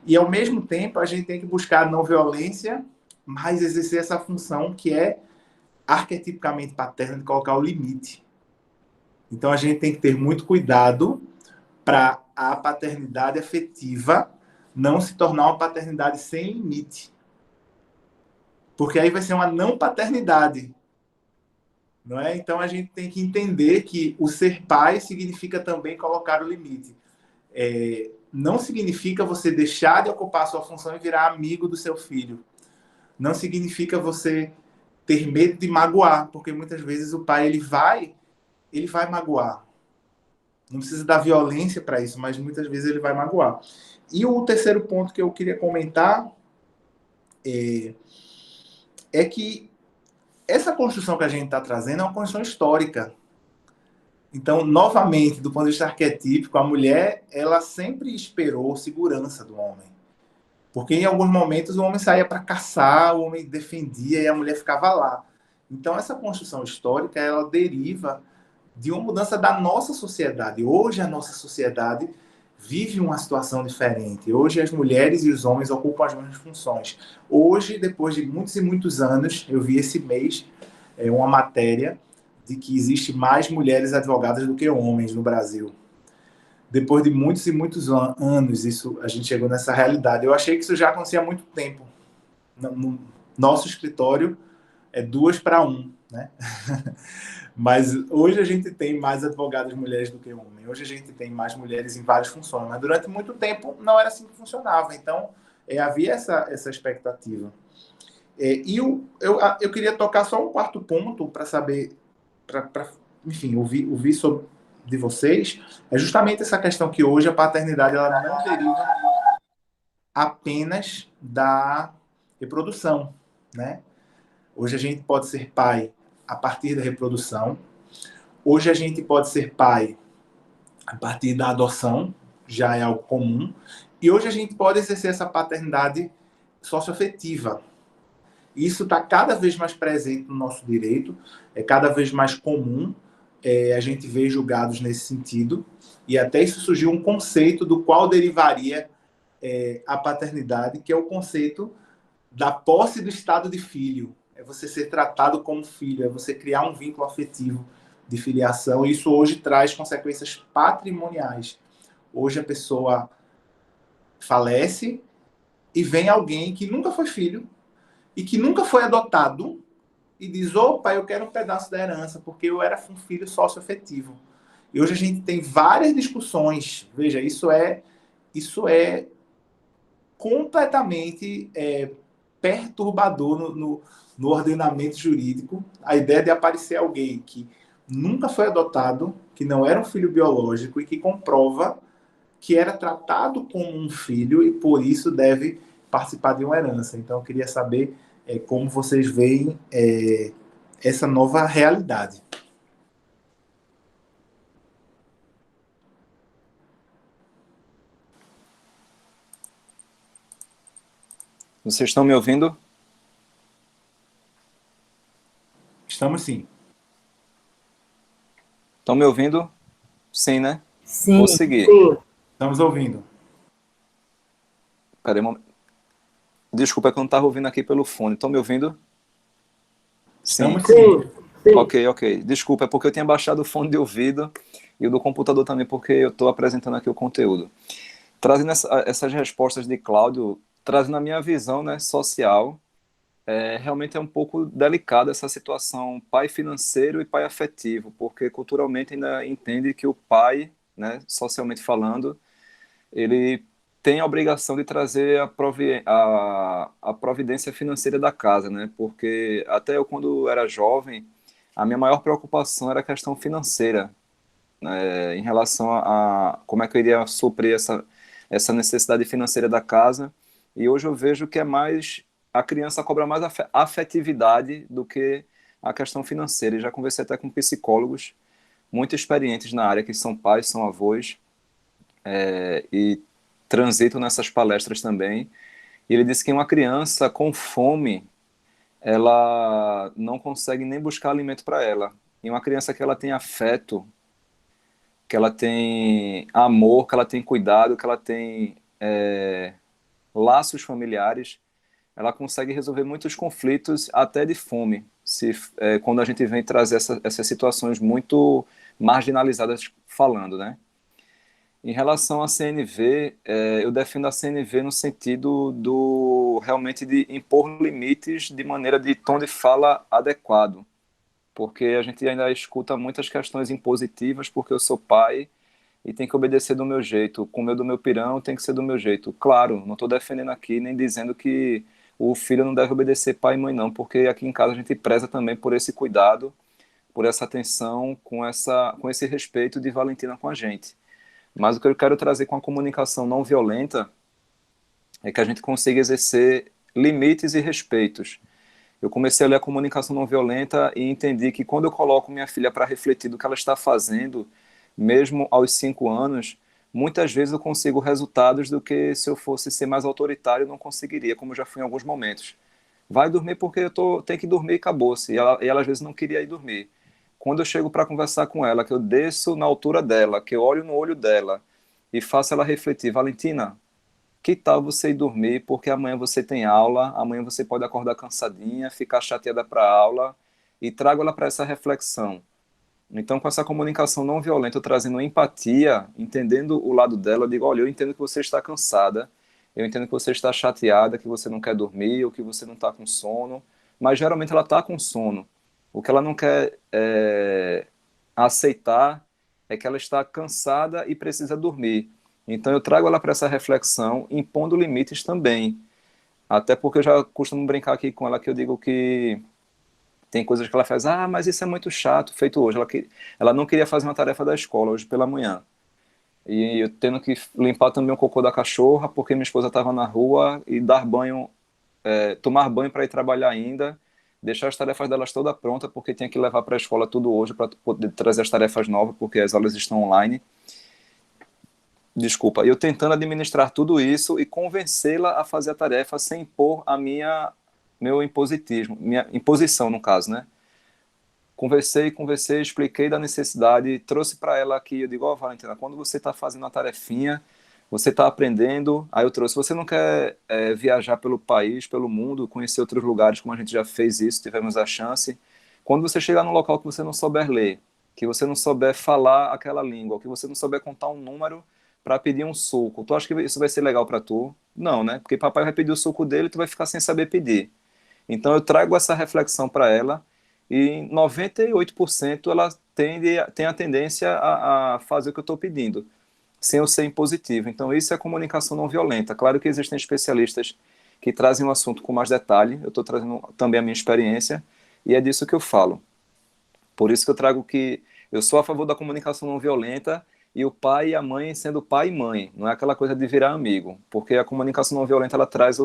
E, ao mesmo tempo, a gente tem que buscar não violência, mas exercer essa função que é arquetipicamente paterna de colocar o limite. Então, a gente tem que ter muito cuidado para a paternidade afetiva não se tornar uma paternidade sem limite. Porque aí vai ser uma não paternidade. Não é? Então, a gente tem que entender que o ser pai significa também colocar o limite. Não significa você deixar de ocupar a sua função e virar amigo do seu filho. Não significa você ter medo de magoar, porque muitas vezes o pai ele vai ele vai magoar. Não precisa da violência para isso, mas muitas vezes ele vai magoar. E o terceiro ponto que eu queria comentar é que essa construção que a gente está trazendo é uma construção histórica. Então, novamente, do ponto de vista arquetípico, a mulher, ela sempre esperou segurança do homem. Porque em alguns momentos o homem saía para caçar, o homem defendia e a mulher ficava lá. Então, essa construção histórica, ela deriva de uma mudança da nossa sociedade. Hoje, a nossa sociedade vive uma situação diferente. Hoje, as mulheres e os homens ocupam as mesmas funções. Hoje, depois de muitos e muitos anos, eu vi esse mês uma matéria de que existe mais mulheres advogadas do que homens no Brasil. Depois de muitos e muitos anos, a gente chegou nessa realidade. Eu achei que isso já acontecia há muito tempo. No nosso escritório é 2 para 1, né? Mas hoje a gente tem mais advogadas mulheres do que homens. Hoje a gente tem mais mulheres em várias funções. Mas durante muito tempo não era assim que funcionava. Então, havia essa expectativa. E eu queria tocar só um quarto ponto para saber, enfim, ouvir sobre de vocês, é justamente essa questão que hoje a paternidade ela não deriva apenas da reprodução, né? Hoje a gente pode ser pai a partir da reprodução. Hoje a gente pode ser pai a partir da adoção, já é algo comum. E hoje a gente pode exercer essa paternidade socioafetiva. Isso está cada vez mais presente no nosso direito, é cada vez mais comum a gente vê julgados nesse sentido, e até isso surgiu um conceito do qual derivaria a paternidade, que é o conceito da posse do estado de filho. É você ser tratado como filho, é você criar um vínculo afetivo de filiação, e isso hoje traz consequências patrimoniais. Hoje a pessoa falece e vem alguém que nunca foi filho e que nunca foi adotado e diz, opa, eu quero um pedaço da herança, porque eu era um filho socioafetivo. E hoje a gente tem várias discussões. Veja, isso é completamente perturbador no ordenamento jurídico, a ideia de aparecer alguém que nunca foi adotado, que não era um filho biológico e que comprova que era tratado como um filho e por isso deve participar de uma herança. Então eu queria saber como vocês veem essa nova realidade. Vocês estão me ouvindo? Estamos sim. Estão me ouvindo? Sim, né? Sim. Vou seguir. Sim. Estamos ouvindo. Peraí, desculpa, é que eu não estava ouvindo aqui pelo fone. Estão me ouvindo? Sim. Sim. Ok. Desculpa, é porque eu tinha baixado o fone de ouvido e o do computador também, porque eu estou apresentando aqui o conteúdo. Trazendo essas respostas de Cláudio, trazendo a minha visão, né, social, realmente é um pouco delicada essa situação pai financeiro e pai afetivo, porque culturalmente ainda entende que o pai, né, socialmente falando, ele tem a obrigação de trazer a providência financeira da casa, né? Porque até eu, quando era jovem, a minha maior preocupação era a questão financeira, né? Em relação a como é que eu iria suprir essa necessidade financeira da casa. E hoje eu vejo que a criança cobra mais afetividade do que a questão financeira. E já conversei até com psicólogos muito experientes na área, que são pais, são avós, e transito nessas palestras também, e ele disse que uma criança com fome, ela não consegue nem buscar alimento para ela. E uma criança que ela tem afeto, que ela tem amor, que ela tem cuidado, que ela tem laços familiares, ela consegue resolver muitos conflitos até de fome, quando a gente vem trazer essas situações muito marginalizadas falando, né? Em relação à CNV, eu defendo a CNV no sentido realmente de impor limites de maneira de tom de fala adequado, porque a gente ainda escuta muitas questões impositivas, porque eu sou pai e tem que obedecer do meu jeito, comer do meu pirão tem que ser do meu jeito. Claro, não estou defendendo aqui nem dizendo que o filho não deve obedecer pai e mãe não, porque aqui em casa a gente preza também por esse cuidado por essa atenção, com esse respeito de Valentina com a gente. Mas o que eu quero trazer com a comunicação não violenta é que a gente consiga exercer limites e respeitos. Eu comecei a ler a comunicação não violenta e entendi que quando eu coloco minha filha para refletir do que ela está fazendo, mesmo aos 5 anos, muitas vezes eu consigo resultados do que se eu fosse ser mais autoritário eu não conseguiria, como eu já fui em alguns momentos. Vai dormir porque tenho que dormir e acabou-se. E ela às vezes não queria ir dormir. Quando eu chego para conversar com ela, que eu desço na altura dela, que eu olho no olho dela e faço ela refletir, Valentina, que tal você ir dormir, porque amanhã você tem aula, amanhã você pode acordar cansadinha, ficar chateada para a aula, e trago ela para essa reflexão. Então, com essa comunicação não violenta, eu trazendo empatia, entendendo o lado dela, eu digo, olha, eu entendo que você está cansada, eu entendo que você está chateada, que você não quer dormir, ou que você não está com sono, mas geralmente ela está com sono. O que ela não quer aceitar é que ela está cansada e precisa dormir. Então eu trago ela para essa reflexão, impondo limites também. Até porque eu já costumo brincar aqui com ela que eu digo que tem coisas que ela faz, mas isso é muito chato, feito hoje. Ela não queria fazer uma tarefa da escola hoje pela manhã. E eu tendo que limpar também o cocô da cachorra, porque minha esposa estava na rua, e dar banho, tomar banho para ir trabalhar ainda, deixar as tarefas delas toda pronta, porque tinha que levar para a escola tudo hoje para poder trazer as tarefas novas, porque as aulas estão online. Desculpa, eu tentando administrar tudo isso e convencê-la a fazer a tarefa sem impor meu impositismo, minha imposição no caso, né? Conversei, expliquei da necessidade, trouxe para ela aqui, eu digo, Valentina, quando você está fazendo a tarefinha, você está aprendendo, aí eu trouxe, você não quer viajar pelo país, pelo mundo, conhecer outros lugares, como a gente já fez isso, tivemos a chance, quando você chegar num local que você não souber ler, que você não souber falar aquela língua, que você não souber contar um número para pedir um suco, tu acha que isso vai ser legal para tu? Não, né? Porque papai vai pedir o suco dele e tu vai ficar sem saber pedir. Então eu trago essa reflexão para ela e 98% ela tem a tendência a fazer o que eu estou pedindo, sem eu ser impositivo. Então isso é comunicação não violenta. Claro que existem especialistas que trazem o assunto com mais detalhe, eu estou trazendo também a minha experiência e é disso que eu falo. Por isso que eu trago que eu sou a favor da comunicação não violenta e o pai e a mãe sendo pai e mãe, não é aquela coisa de virar amigo, porque a comunicação não violenta ela traz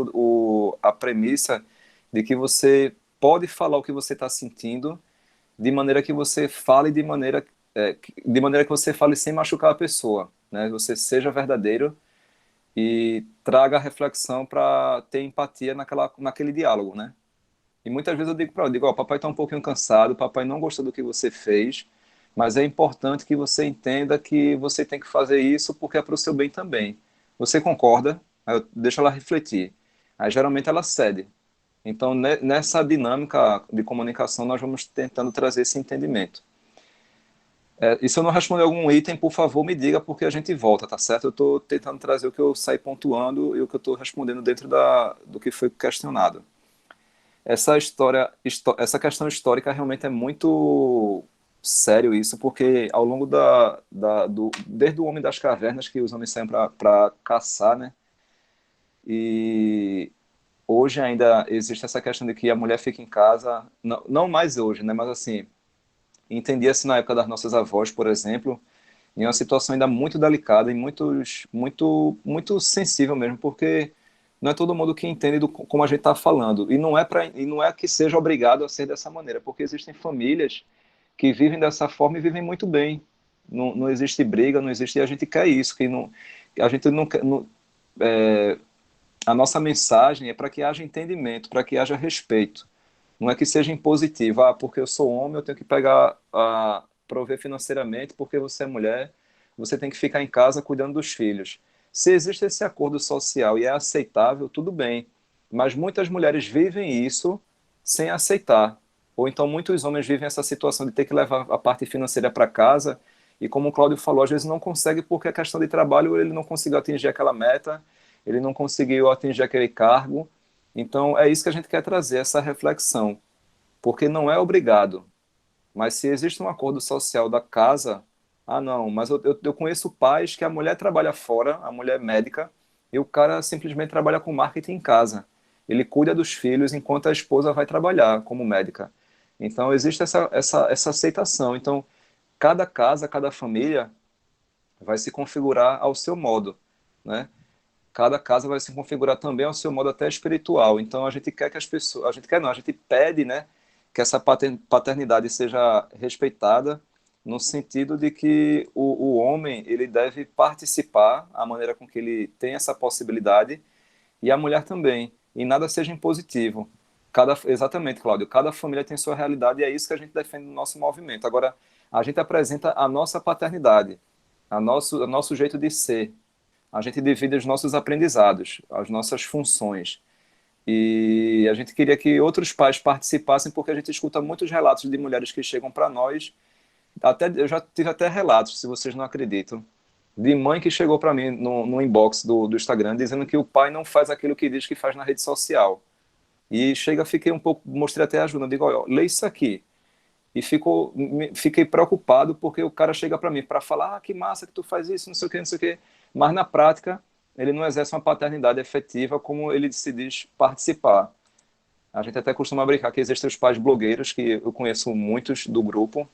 a premissa de que você pode falar o que você está sentindo, de maneira que você fale de maneira que você fale sem machucar a pessoa, né? Você seja verdadeiro e traga a reflexão para ter empatia naquele diálogo, né? E muitas vezes eu digo para ela, papai está um pouquinho cansado, papai não gostou do que você fez, mas é importante que você entenda que você tem que fazer isso porque é para o seu bem também. Você concorda? Aí eu deixo ela refletir. Aí geralmente ela cede. Então, nessa dinâmica de comunicação, nós vamos tentando trazer esse entendimento. E se eu não responder algum item, por favor, me diga, porque a gente volta, tá certo? Eu estou tentando trazer o que eu saí pontuando e o que eu estou respondendo dentro do que foi questionado. Essa questão histórica realmente é muito sério isso, porque ao longo desde o homem das cavernas, que os homens saem para caçar, né? E hoje ainda existe essa questão de que a mulher fica em casa, não mais hoje, né? Mas assim, entendia-se na época das nossas avós, por exemplo, em uma situação ainda muito delicada e muito sensível mesmo, porque não é todo mundo que entende como a gente está falando. E não é que seja obrigado a ser dessa maneira, porque existem famílias que vivem dessa forma e vivem muito bem. Não existe briga, não existe. E a gente quer isso, a gente não quer. A nossa mensagem é para que haja entendimento, para que haja respeito. Não é que seja impositivo, porque eu sou homem, eu tenho que prover financeiramente, porque você é mulher, você tem que ficar em casa cuidando dos filhos. Se existe esse acordo social e é aceitável, tudo bem. Mas muitas mulheres vivem isso sem aceitar. Ou então muitos homens vivem essa situação de ter que levar a parte financeira para casa e, como o Cláudio falou, às vezes não consegue porque a questão de trabalho ele não conseguiu atingir aquela meta, ele não conseguiu atingir aquele cargo. Então é isso que a gente quer trazer, essa reflexão. Porque não é obrigado. Mas se existe um acordo social da casa, não, mas eu conheço pais que a mulher trabalha fora, a mulher é médica, e o cara simplesmente trabalha com marketing em casa. Ele cuida dos filhos enquanto a esposa vai trabalhar como médica. Então, existe essa aceitação. Então, cada casa, cada família vai se configurar ao seu modo, né? Cada casa vai se configurar também ao seu modo até espiritual. Então, a gente quer que as pessoas... A gente quer não, a gente pede, né? Que essa paternidade seja respeitada no sentido de que o homem ele deve participar, a maneira com que ele tem essa possibilidade, e a mulher também, e nada seja impositivo. Exatamente, Cláudio, cada família tem sua realidade e é isso que a gente defende no nosso movimento. Agora, a gente apresenta a nossa paternidade, o nosso jeito de ser, a gente divide os nossos aprendizados, as nossas funções. E a gente queria que outros pais participassem, porque a gente escuta muitos relatos de mulheres que chegam para nós. Eu já tive até relatos, se vocês não acreditam, de mãe que chegou para mim no inbox do Instagram dizendo que o pai não faz aquilo que diz que faz na rede social. E fiquei um pouco, mostrei até ajuda, digo, olha, lê isso aqui. E fiquei preocupado porque o cara chega para mim para falar, que massa que tu faz isso, não sei o que, não sei o que. Mas na prática, ele não exerce uma paternidade efetiva como ele se diz participar. A gente até costuma brincar que existem os pais blogueiros, que eu conheço muitos do grupo,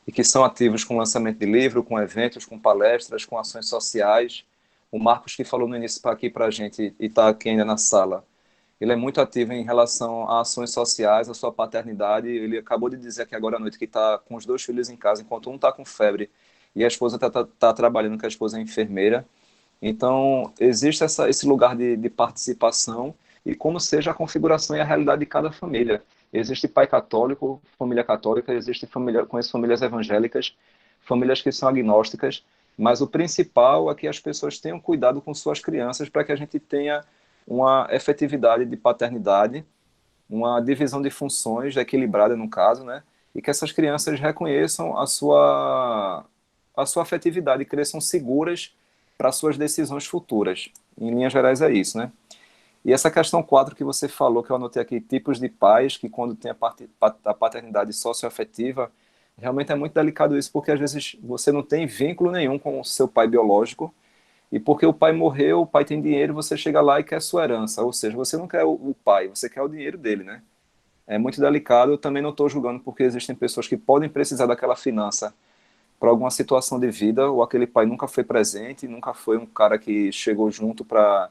e que são ativos com lançamento de livro, com eventos, com palestras, com ações sociais. O Marcos, que falou no início aqui para a gente e está aqui ainda na sala, ele é muito ativo em relação a ações sociais, a sua paternidade. Ele acabou de dizer aqui agora à noite que está com os 2 filhos em casa, enquanto um está com febre e a esposa está trabalhando, que a esposa é enfermeira. Então, existe esse lugar de participação e como seja a configuração e a realidade de cada família. Existe pai católico, família católica, existe família, conheço famílias evangélicas, famílias que são agnósticas, mas o principal é que as pessoas tenham cuidado com suas crianças para que a gente tenha uma efetividade de paternidade, uma divisão de funções equilibrada no caso, né? E que essas crianças reconheçam a sua afetividade e cresçam seguras para suas decisões futuras. Em linhas gerais é isso, né? E essa questão 4 que você falou, que eu anotei aqui, tipos de pais, que quando tem a paternidade socioafetiva, realmente é muito delicado isso, porque às vezes você não tem vínculo nenhum com o seu pai biológico, e porque o pai morreu, o pai tem dinheiro, você chega lá e quer sua herança, ou seja, você não quer o pai, você quer o dinheiro dele, né? É muito delicado, eu também não estou julgando, porque existem pessoas que podem precisar daquela finança para alguma situação de vida, ou aquele pai nunca foi presente, nunca foi um cara que chegou junto para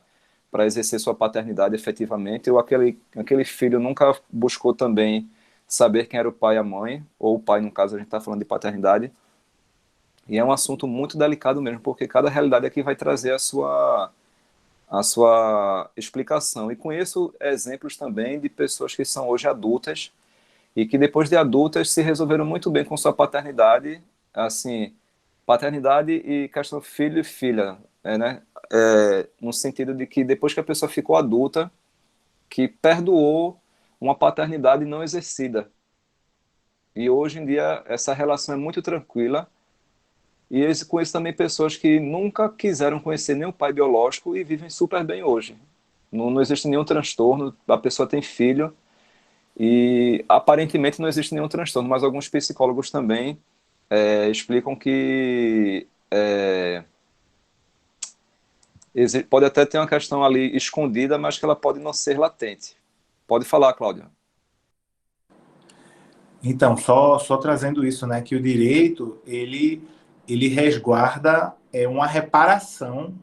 exercer sua paternidade efetivamente, ou aquele filho nunca buscou também saber quem era o pai e a mãe, ou o pai, no caso, a gente está falando de paternidade. E é um assunto muito delicado mesmo, porque cada realidade aqui vai trazer a sua explicação. E conheço exemplos também de pessoas que são hoje adultas e que depois de adultas se resolveram muito bem com sua paternidade, assim, paternidade e questão filho e filha, né? No sentido de que depois que a pessoa ficou adulta, que perdoou uma paternidade não exercida. E hoje em dia essa relação é muito tranquila. E eu conheço também pessoas que nunca quiseram conhecer nem o pai biológico e vivem super bem hoje. Não existe nenhum transtorno, a pessoa tem filho e aparentemente não existe nenhum transtorno, mas alguns psicólogos também explicam que pode até ter uma questão ali escondida, mas que ela pode não ser latente. Pode falar, Cláudia. Então, só trazendo isso, né, que o direito, ele resguarda uma reparação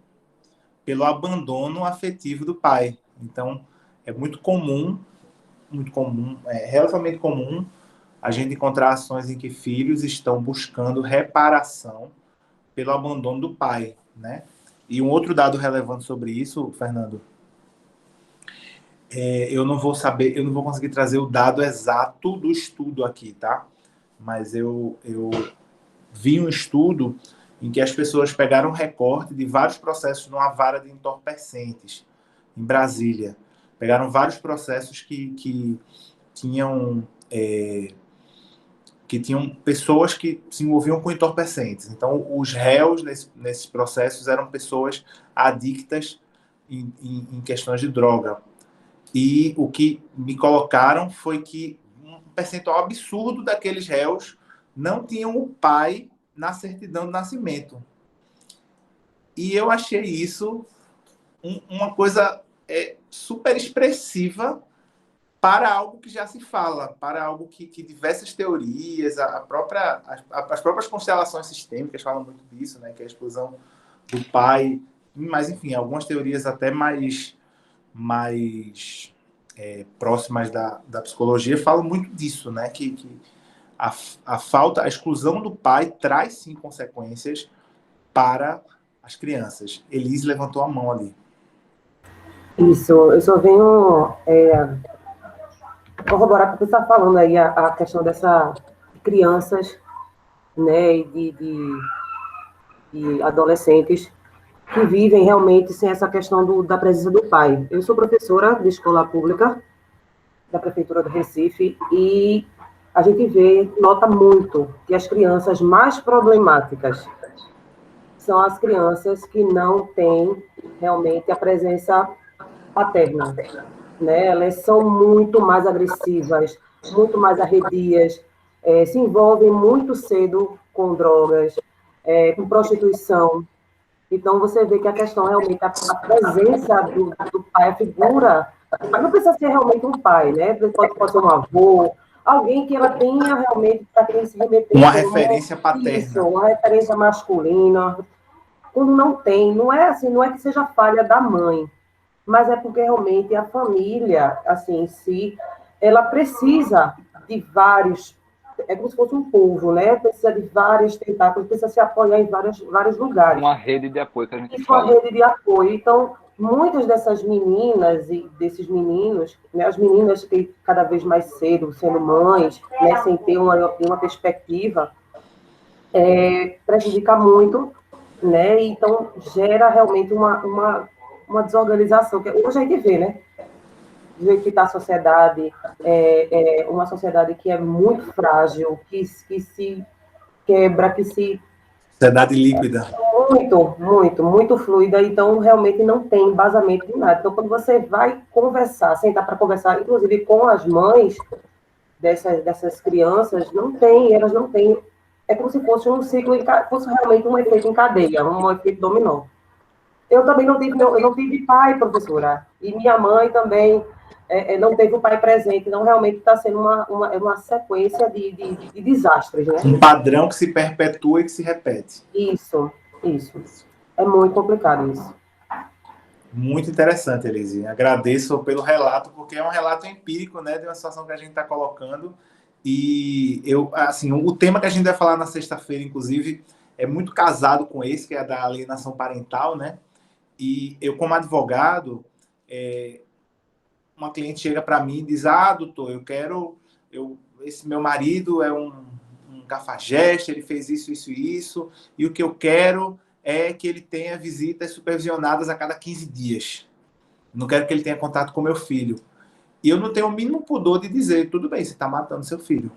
pelo abandono afetivo do pai. Então, é muito comum, relativamente comum, a gente encontrar ações em que filhos estão buscando reparação pelo abandono do pai, né? E um outro dado relevante sobre isso, Fernando, eu não vou conseguir trazer o dado exato do estudo aqui, tá? Mas eu vi um estudo em que as pessoas pegaram um recorte de vários processos numa vara de entorpecentes em Brasília. Pegaram vários processos que tinham pessoas que se envolviam com entorpecentes. Então, os réus nesses processos eram pessoas adictas em questões de droga. E o que me colocaram foi que um percentual absurdo daqueles réus não tinham o pai na certidão de nascimento. E eu achei isso uma coisa super expressiva para algo que já se fala, para algo que diversas teorias, as próprias constelações sistêmicas falam muito disso, né? Que é a exclusão do pai, mas enfim, algumas teorias até mais próximas da psicologia falam muito disso, né? Que a falta, a exclusão do pai traz sim consequências para as crianças. Elise levantou a mão ali. Isso, eu só venho corroborar com o que você está falando aí, a questão dessas crianças, né, e adolescentes que vivem realmente sem essa questão da presença do pai. Eu sou professora de escola pública da Prefeitura do Recife e a gente nota muito que as crianças mais problemáticas são as crianças que não têm realmente a presença paterna, né? Elas são muito mais agressivas, muito mais arredias, se envolvem muito cedo com drogas, com prostituição. Então, você vê que a questão realmente, a presença do pai, a figura, o pai não precisa ser realmente um pai, né? Pode ser um avô, alguém que ela tenha realmente para quem se remeter. Uma referência paterna. Isso, uma referência masculina. Quando não tem, não é assim, não é que seja falha da mãe, mas é porque realmente a família, assim, em si, ela precisa de vários, é como se fosse um povo, né? Precisa de vários tentáculos, precisa se apoiar em vários lugares. Uma rede de apoio que a gente Isso, uma fala. rede de apoio. Então, muitas dessas meninas e desses meninos, né, as meninas que cada vez mais cedo, sendo mães, né, sem ter uma perspectiva, prejudica muito, né? Então, gera realmente uma desorganização, que hoje a gente vê, né? Do jeito que está a sociedade, uma sociedade que é muito frágil, que se quebra, que se... Sociedade líquida. Muito fluida, então realmente não tem embasamento de nada. Então, quando você vai conversar, sentar para conversar, inclusive com as mães dessas crianças, elas não têm. É como se fosse um ciclo, fosse realmente um efeito em cadeia, um efeito dominó. Eu também eu não tive pai, professora, e minha mãe também não teve o pai presente, então realmente está sendo uma sequência de desastres, né? Um padrão que se perpetua e que se repete. Isso. É muito complicado isso. Muito interessante, Elise. Agradeço pelo relato, porque é um relato empírico, né, de uma situação que a gente está colocando. E o tema que a gente vai falar na sexta-feira, inclusive, é muito casado com esse, que é da alienação parental, né? E eu, como advogado, uma cliente chega para mim e diz: doutor, esse meu marido é um cafajeste, ele fez isso, e o que eu quero é que ele tenha visitas supervisionadas a cada 15 dias. Não quero que ele tenha contato com meu filho. E eu não tenho o mínimo pudor de dizer: tudo bem, você está matando seu filho.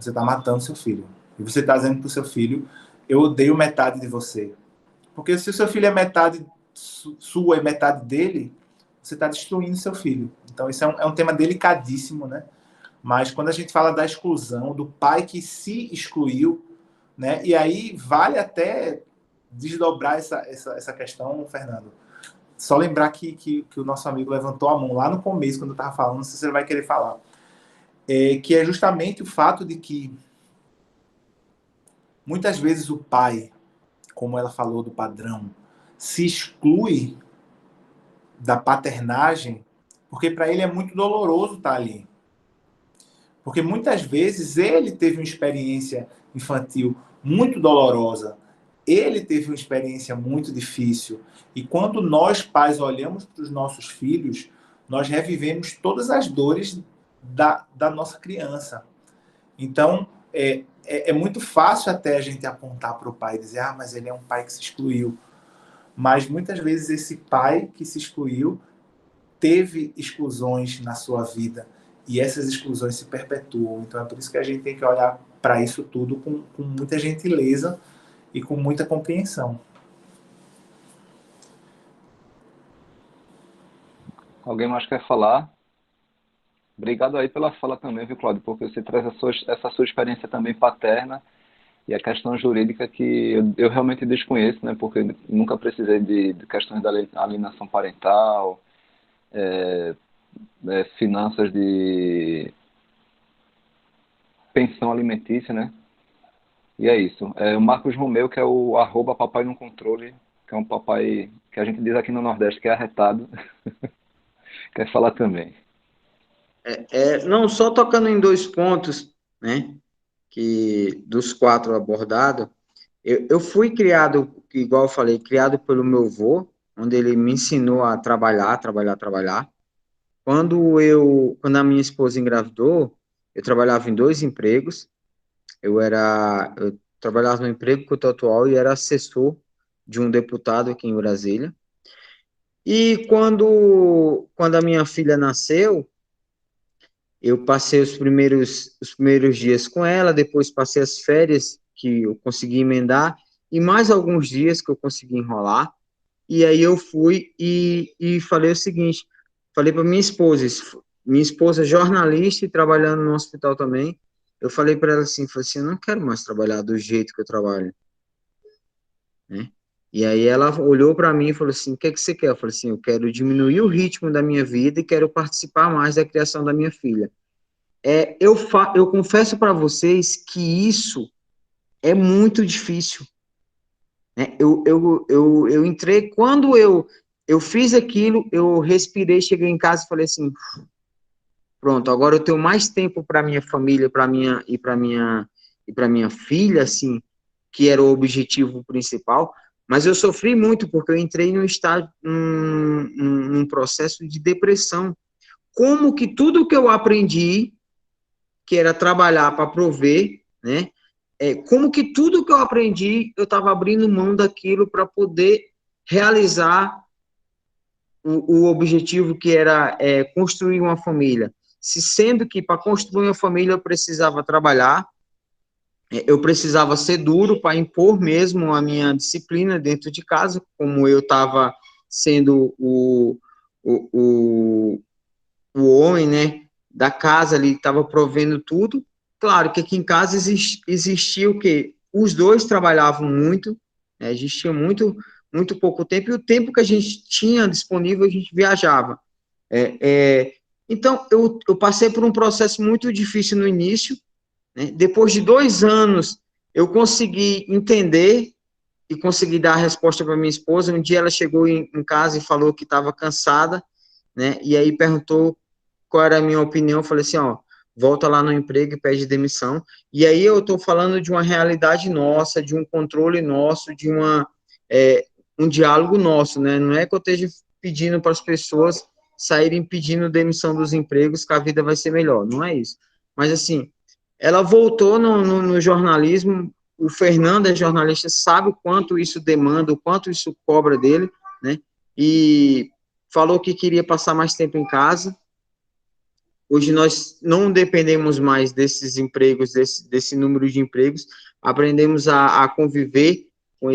Você está matando seu filho. E você está dizendo para o seu filho: eu odeio metade de você. Porque se o seu filho é metade sua e metade dele, você está destruindo seu filho. Então, isso é um tema delicadíssimo, né? Mas quando a gente fala da exclusão, do pai que se excluiu, né? E aí vale até desdobrar essa questão, Fernando. Só lembrar que o nosso amigo levantou a mão lá no começo, quando eu estava falando, não sei se você vai querer falar. Que é justamente o fato de que muitas vezes o pai, como ela falou do padrão, se exclui da paternagem, porque para ele é muito doloroso estar ali. Porque muitas vezes ele teve uma experiência infantil muito dolorosa, ele teve uma experiência muito difícil. E quando nós, pais, olhamos para os nossos filhos, nós revivemos todas as dores da nossa criança. Então, é muito fácil até a gente apontar para o pai e dizer: mas ele é um pai que se excluiu. Mas muitas vezes esse pai que se excluiu teve exclusões na sua vida. E essas exclusões se perpetuam. Então é por isso que a gente tem que olhar para isso tudo com muita gentileza e com muita compreensão. Alguém mais quer falar? Obrigado aí pela fala também, viu, Cláudio? Porque você traz essa sua experiência também paterna e a questão jurídica que eu realmente desconheço, né? Porque nunca precisei de questões da alienação parental, finanças de pensão alimentícia, né? E é isso. O Marcos Romeu, que é o @papai no controle, que é um papai que a gente diz aqui no Nordeste que é arretado, quer falar também. Não, só tocando em 2 pontos, né, que dos 4 abordados, eu fui criado, igual eu falei, criado pelo meu avô, onde ele me ensinou a trabalhar, trabalhar, trabalhar. Quando a minha esposa engravidou, eu trabalhava em 2 empregos. Eu trabalhava no emprego que eu tô atual e era assessor de um deputado aqui em Brasília. E quando a minha filha nasceu, eu passei os primeiros dias com ela, depois passei as férias que eu consegui emendar e mais alguns dias que eu consegui enrolar. E aí eu fui e falei o seguinte, falei para minha esposa é jornalista e trabalhando no hospital também, eu falei para ela assim, falei assim, eu não quero mais trabalhar do jeito que eu trabalho, né? E aí ela olhou para mim e falou assim, o que é que você quer? Eu falei assim, eu quero diminuir o ritmo da minha vida e quero participar mais da criação da minha filha. Eu confesso para vocês que isso é muito difícil, né? Eu entrei, quando eu fiz aquilo, eu respirei, cheguei em casa e falei assim, pronto, agora eu tenho mais tempo para minha família, para minha filha, assim, que era o objetivo principal, mas eu sofri muito porque eu entrei num processo de depressão. Como que tudo que eu aprendi, que era trabalhar para prover, né? Como que tudo que eu aprendi, eu estava abrindo mão daquilo para poder realizar o objetivo que era construir uma família. Sendo que para construir uma família eu precisava trabalhar, eu precisava ser duro para impor mesmo a minha disciplina dentro de casa, como eu estava sendo o, o, o homem, né, da casa ali, estava provendo tudo. Claro que aqui em casa existia o quê? Os dois trabalhavam muito, né, existia muito pouco tempo, e o tempo que a gente tinha disponível, a gente viajava. Então, eu passei por um processo muito difícil no início, né? Depois de 2 anos, eu consegui entender e consegui dar a resposta para minha esposa. Um dia ela chegou em casa e falou que estava cansada, né? E aí perguntou qual era a minha opinião. Eu falei assim, ó, volta lá no emprego e pede demissão. E aí eu estou falando de uma realidade nossa, de um controle nosso, de um diálogo nosso, né? Não é que eu esteja pedindo para as pessoas saírem pedindo demissão dos empregos que a vida vai ser melhor, não é isso. Mas, assim, ela voltou no jornalismo, o Fernando é jornalista, sabe o quanto isso demanda, o quanto isso cobra dele, né? E falou que queria passar mais tempo em casa. Hoje nós não dependemos mais desses empregos, desse número de empregos, aprendemos a conviver com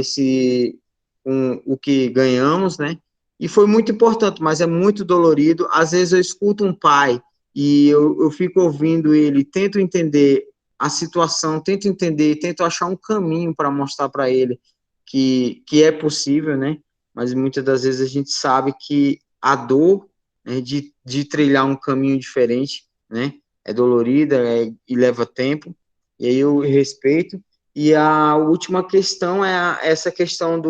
o que ganhamos, né? E foi muito importante, mas é muito dolorido. Às vezes eu escuto um pai e eu fico ouvindo ele, tento entender a situação, tento entender, tento achar um caminho para mostrar para ele que é possível, né? Mas muitas das vezes a gente sabe que a dor, né, de trilhar um caminho diferente, né? É dolorida e leva tempo, e aí eu respeito. E a última questão é essa questão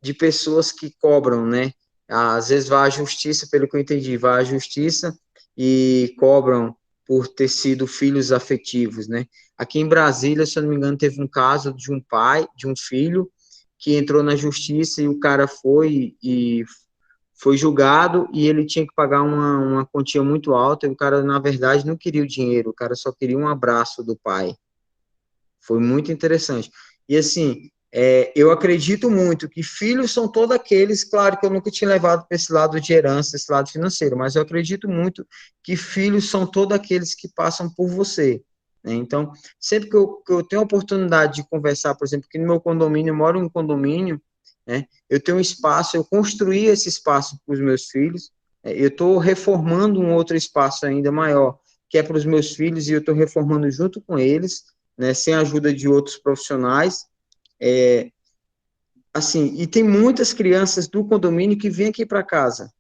de pessoas que cobram, né? Às vezes vai à justiça, pelo que eu entendi, vai à justiça e cobram por ter sido filhos afetivos, né? Aqui em Brasília, se eu não me engano, teve um caso de um pai, de um filho, que entrou na justiça e o cara foi julgado e ele tinha que pagar uma quantia muito alta, e o cara, na verdade, não queria o dinheiro, o cara só queria um abraço do pai. Foi muito interessante. E, assim, eu acredito muito que filhos são todos aqueles, claro que eu nunca tinha levado para esse lado de herança, esse lado financeiro, mas eu acredito muito que filhos são todos aqueles que passam por você, né? Então, sempre que eu tenho a oportunidade de conversar, por exemplo, que no meu condomínio, eu moro em um condomínio, né? Eu tenho um espaço, eu construí esse espaço para os meus filhos, eu estou reformando um outro espaço ainda maior, que é para os meus filhos, e eu estou reformando junto com eles, né, sem a ajuda de outros profissionais, assim, e tem muitas crianças do condomínio que vêm aqui para casa,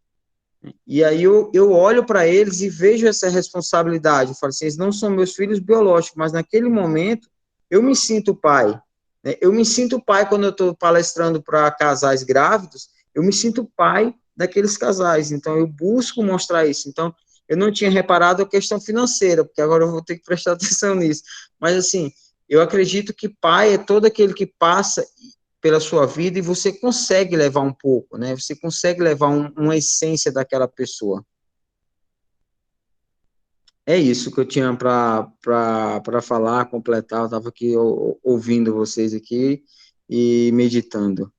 E aí eu olho para eles e vejo essa responsabilidade. Eu falo assim, eles não são meus filhos biológicos, mas naquele momento eu me sinto pai. Né? Eu me sinto pai quando eu estou palestrando para casais grávidos, eu me sinto pai daqueles casais. Então eu busco mostrar isso. Então eu não tinha reparado a questão financeira, porque agora eu vou ter que prestar atenção nisso. Mas assim, eu acredito que pai é todo aquele que passa pela sua vida e você consegue levar um pouco, né? Você consegue levar uma essência daquela pessoa. É isso que eu tinha para falar, completar. Eu estava aqui ouvindo vocês aqui e meditando.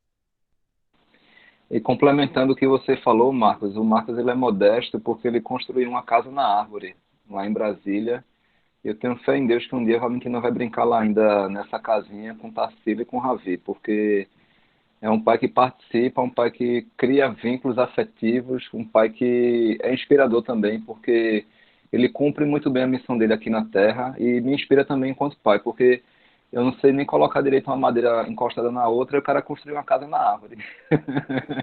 E complementando o que você falou, Marcos, o Marcos ele é modesto porque ele construiu uma casa na árvore, lá em Brasília. Eu tenho fé em Deus que um dia a Valentina vai brincar lá ainda nessa casinha com Tarsila e com Ravi, porque é um pai que participa, um pai que cria vínculos afetivos, um pai que é inspirador também, porque ele cumpre muito bem a missão dele aqui na Terra e me inspira também enquanto pai, porque eu não sei nem colocar direito uma madeira encostada na outra e o cara construiu uma casa na árvore.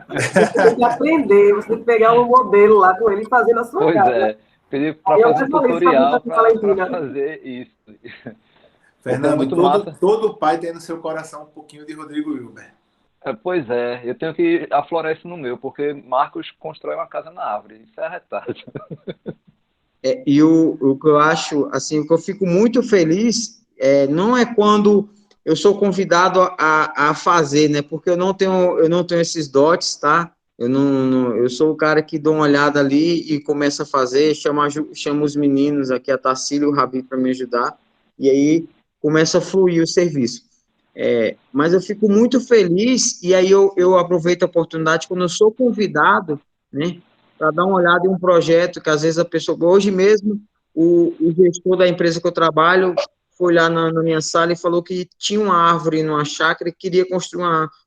Você tem que aprender, você tem que pegar um modelo lá com ele e fazer na sua casa. Pois é, pedi para fazer um tutorial para fazer isso. Fernando, todo pai tem no seu coração um pouquinho de Rodrigo Hilbert. Pois é, eu tenho que aflorar isso no meu, porque Marcos constrói uma casa na árvore, isso é arretado. E o que eu acho, assim, o que eu fico muito feliz, não é quando eu sou convidado a fazer, né, porque eu não tenho esses dotes, tá, eu sou o cara que dou uma olhada ali e começa a fazer, chama os meninos aqui, a Tarsila e o Rabi, para me ajudar, e aí começa a fluir o serviço. Mas eu fico muito feliz, e aí eu aproveito a oportunidade quando eu sou convidado, né, para dar uma olhada em um projeto que às vezes a pessoa... Hoje mesmo, o gestor da empresa que eu trabalho foi lá na minha sala e falou que tinha uma árvore numa chácara e queria construir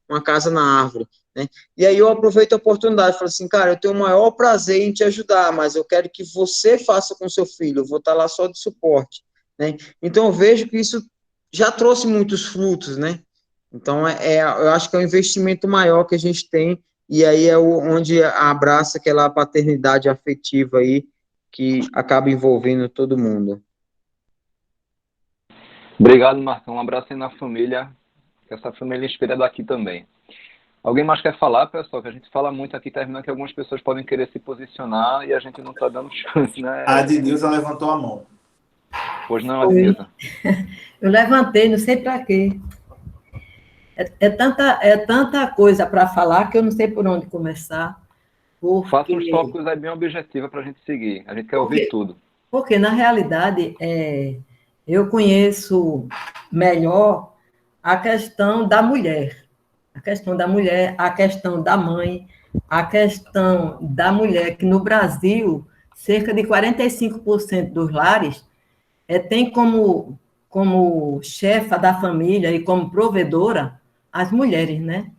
uma casa na árvore, né? E aí eu aproveito a oportunidade, falo assim, cara, eu tenho o maior prazer em te ajudar, mas eu quero que você faça com seu filho, eu vou estar lá só de suporte, né? Então eu vejo que isso já trouxe muitos frutos, né? Então, eu acho que é um investimento maior que a gente tem, e aí é onde abraça aquela paternidade afetiva aí, que acaba envolvendo todo mundo. Obrigado, Marcão. Um abraço aí na família, que essa família inspira daqui também. Alguém mais quer falar, pessoal? Que a gente fala muito aqui, terminando que algumas pessoas podem querer se posicionar e a gente não está dando chance, né? A Adnilza levantou a mão. Pois não, Adnilza? Eu levantei, não sei para quê. É tanta coisa para falar que eu não sei por onde começar. Porque... Faça uns tópicos aí bem objetivos para a gente seguir. A gente quer ouvir tudo. Porque, na realidade, eu conheço melhor a questão da mulher. A questão da mulher, a questão da mãe, a questão da mulher, que no Brasil, cerca de 45% dos lares tem como chefa da família e como provedora as mulheres, né?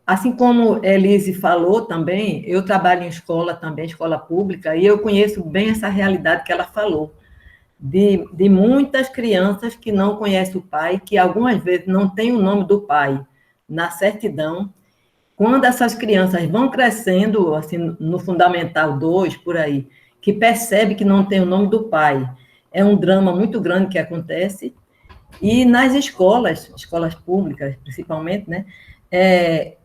Assim como Elise falou também, eu trabalho em escola também, escola pública, e eu conheço bem essa realidade que ela falou, de muitas crianças que não conhecem o pai, que algumas vezes não tem o nome do pai na certidão. Quando essas crianças vão crescendo, assim, no Fundamental 2, por aí, que percebe que não tem o nome do pai, é um drama muito grande que acontece. E nas escolas públicas, principalmente, né,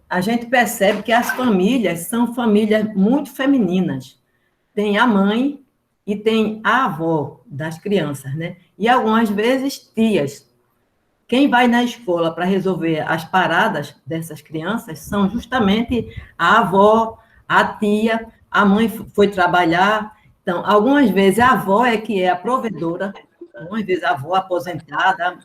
a gente percebe que as famílias são famílias muito femininas. Tem a mãe e tem a avó das crianças, né? E algumas vezes tias. Quem vai na escola para resolver as paradas dessas crianças são justamente a avó, a tia, a mãe foi trabalhar. Então, algumas vezes a avó é que é a provedora, algumas vezes a avó aposentada.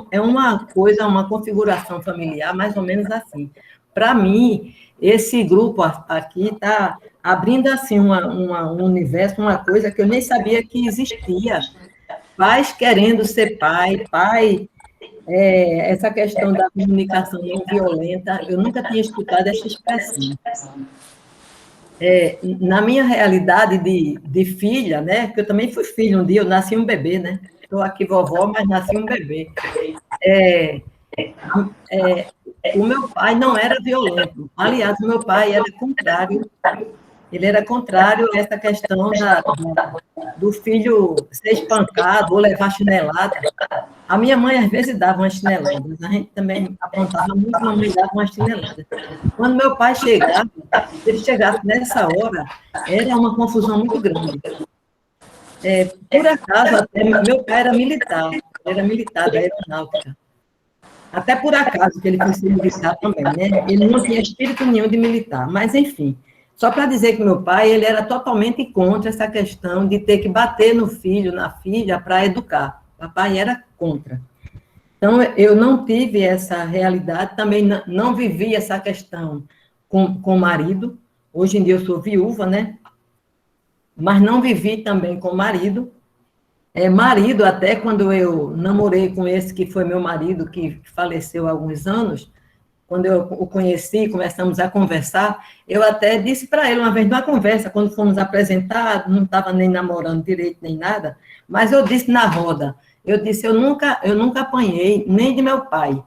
É uma coisa, uma configuração familiar mais ou menos assim. Para mim, esse grupo aqui está abrindo assim um universo, uma coisa que eu nem sabia que existia. Pais querendo ser pai, essa questão da comunicação não violenta, eu nunca tinha escutado essa expressão. Na minha realidade de filha, né, que eu também fui filha um dia, eu nasci um bebê, né? Estou aqui vovó, mas nasci um bebê. o meu pai não era violento. Aliás, o meu pai era contrário. Ele era contrário a essa questão do filho ser espancado ou levar chinelada. A minha mãe, às vezes, dava umas chineladas. A gente também aprontava muito, a mamãe dava umas chineladas. Quando meu pai chegava, se ele chegasse nessa hora, era uma confusão muito grande. Por acaso, até, meu pai era militar da aeronáutica. Até por acaso que ele foi ser militar também, né? Ele não tinha espírito nenhum de militar, mas enfim. Só para dizer que meu pai, ele era totalmente contra essa questão de ter que bater no filho, na filha, para educar. Papai era contra. Então, eu não tive essa realidade, também não vivi essa questão com o marido. Hoje em dia eu sou viúva, né? Mas não vivi também com o marido. Marido, até quando eu namorei com esse que foi meu marido, que faleceu há alguns anos, quando eu o conheci, começamos a conversar, eu até disse para ele uma vez, numa conversa, quando fomos apresentar, não estava nem namorando direito, nem nada, mas eu disse na roda, eu disse, eu nunca apanhei, nem de meu pai.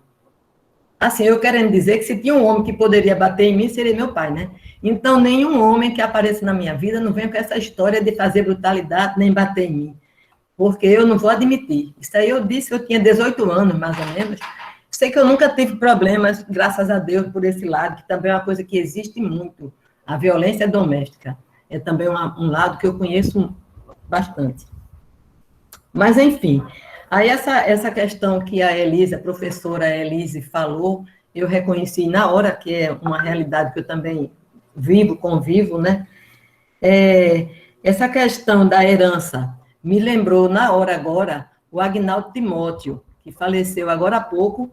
Assim, eu querendo dizer que se tinha um homem que poderia bater em mim, seria meu pai, né? Então, nenhum homem que apareça na minha vida não vem com essa história de fazer brutalidade, nem bater em mim, porque eu não vou admitir. Isso aí eu disse, eu tinha 18 anos, mais ou menos. Sei que eu nunca tive problemas, graças a Deus, por esse lado, que também é uma coisa que existe muito. A violência doméstica é também um lado que eu conheço bastante. Mas, enfim, aí essa questão que a professora Elise falou, eu reconheci na hora, que é uma realidade que eu também convivo, né? Essa questão da herança me lembrou na hora agora o Agnaldo Timóteo, que faleceu agora há pouco.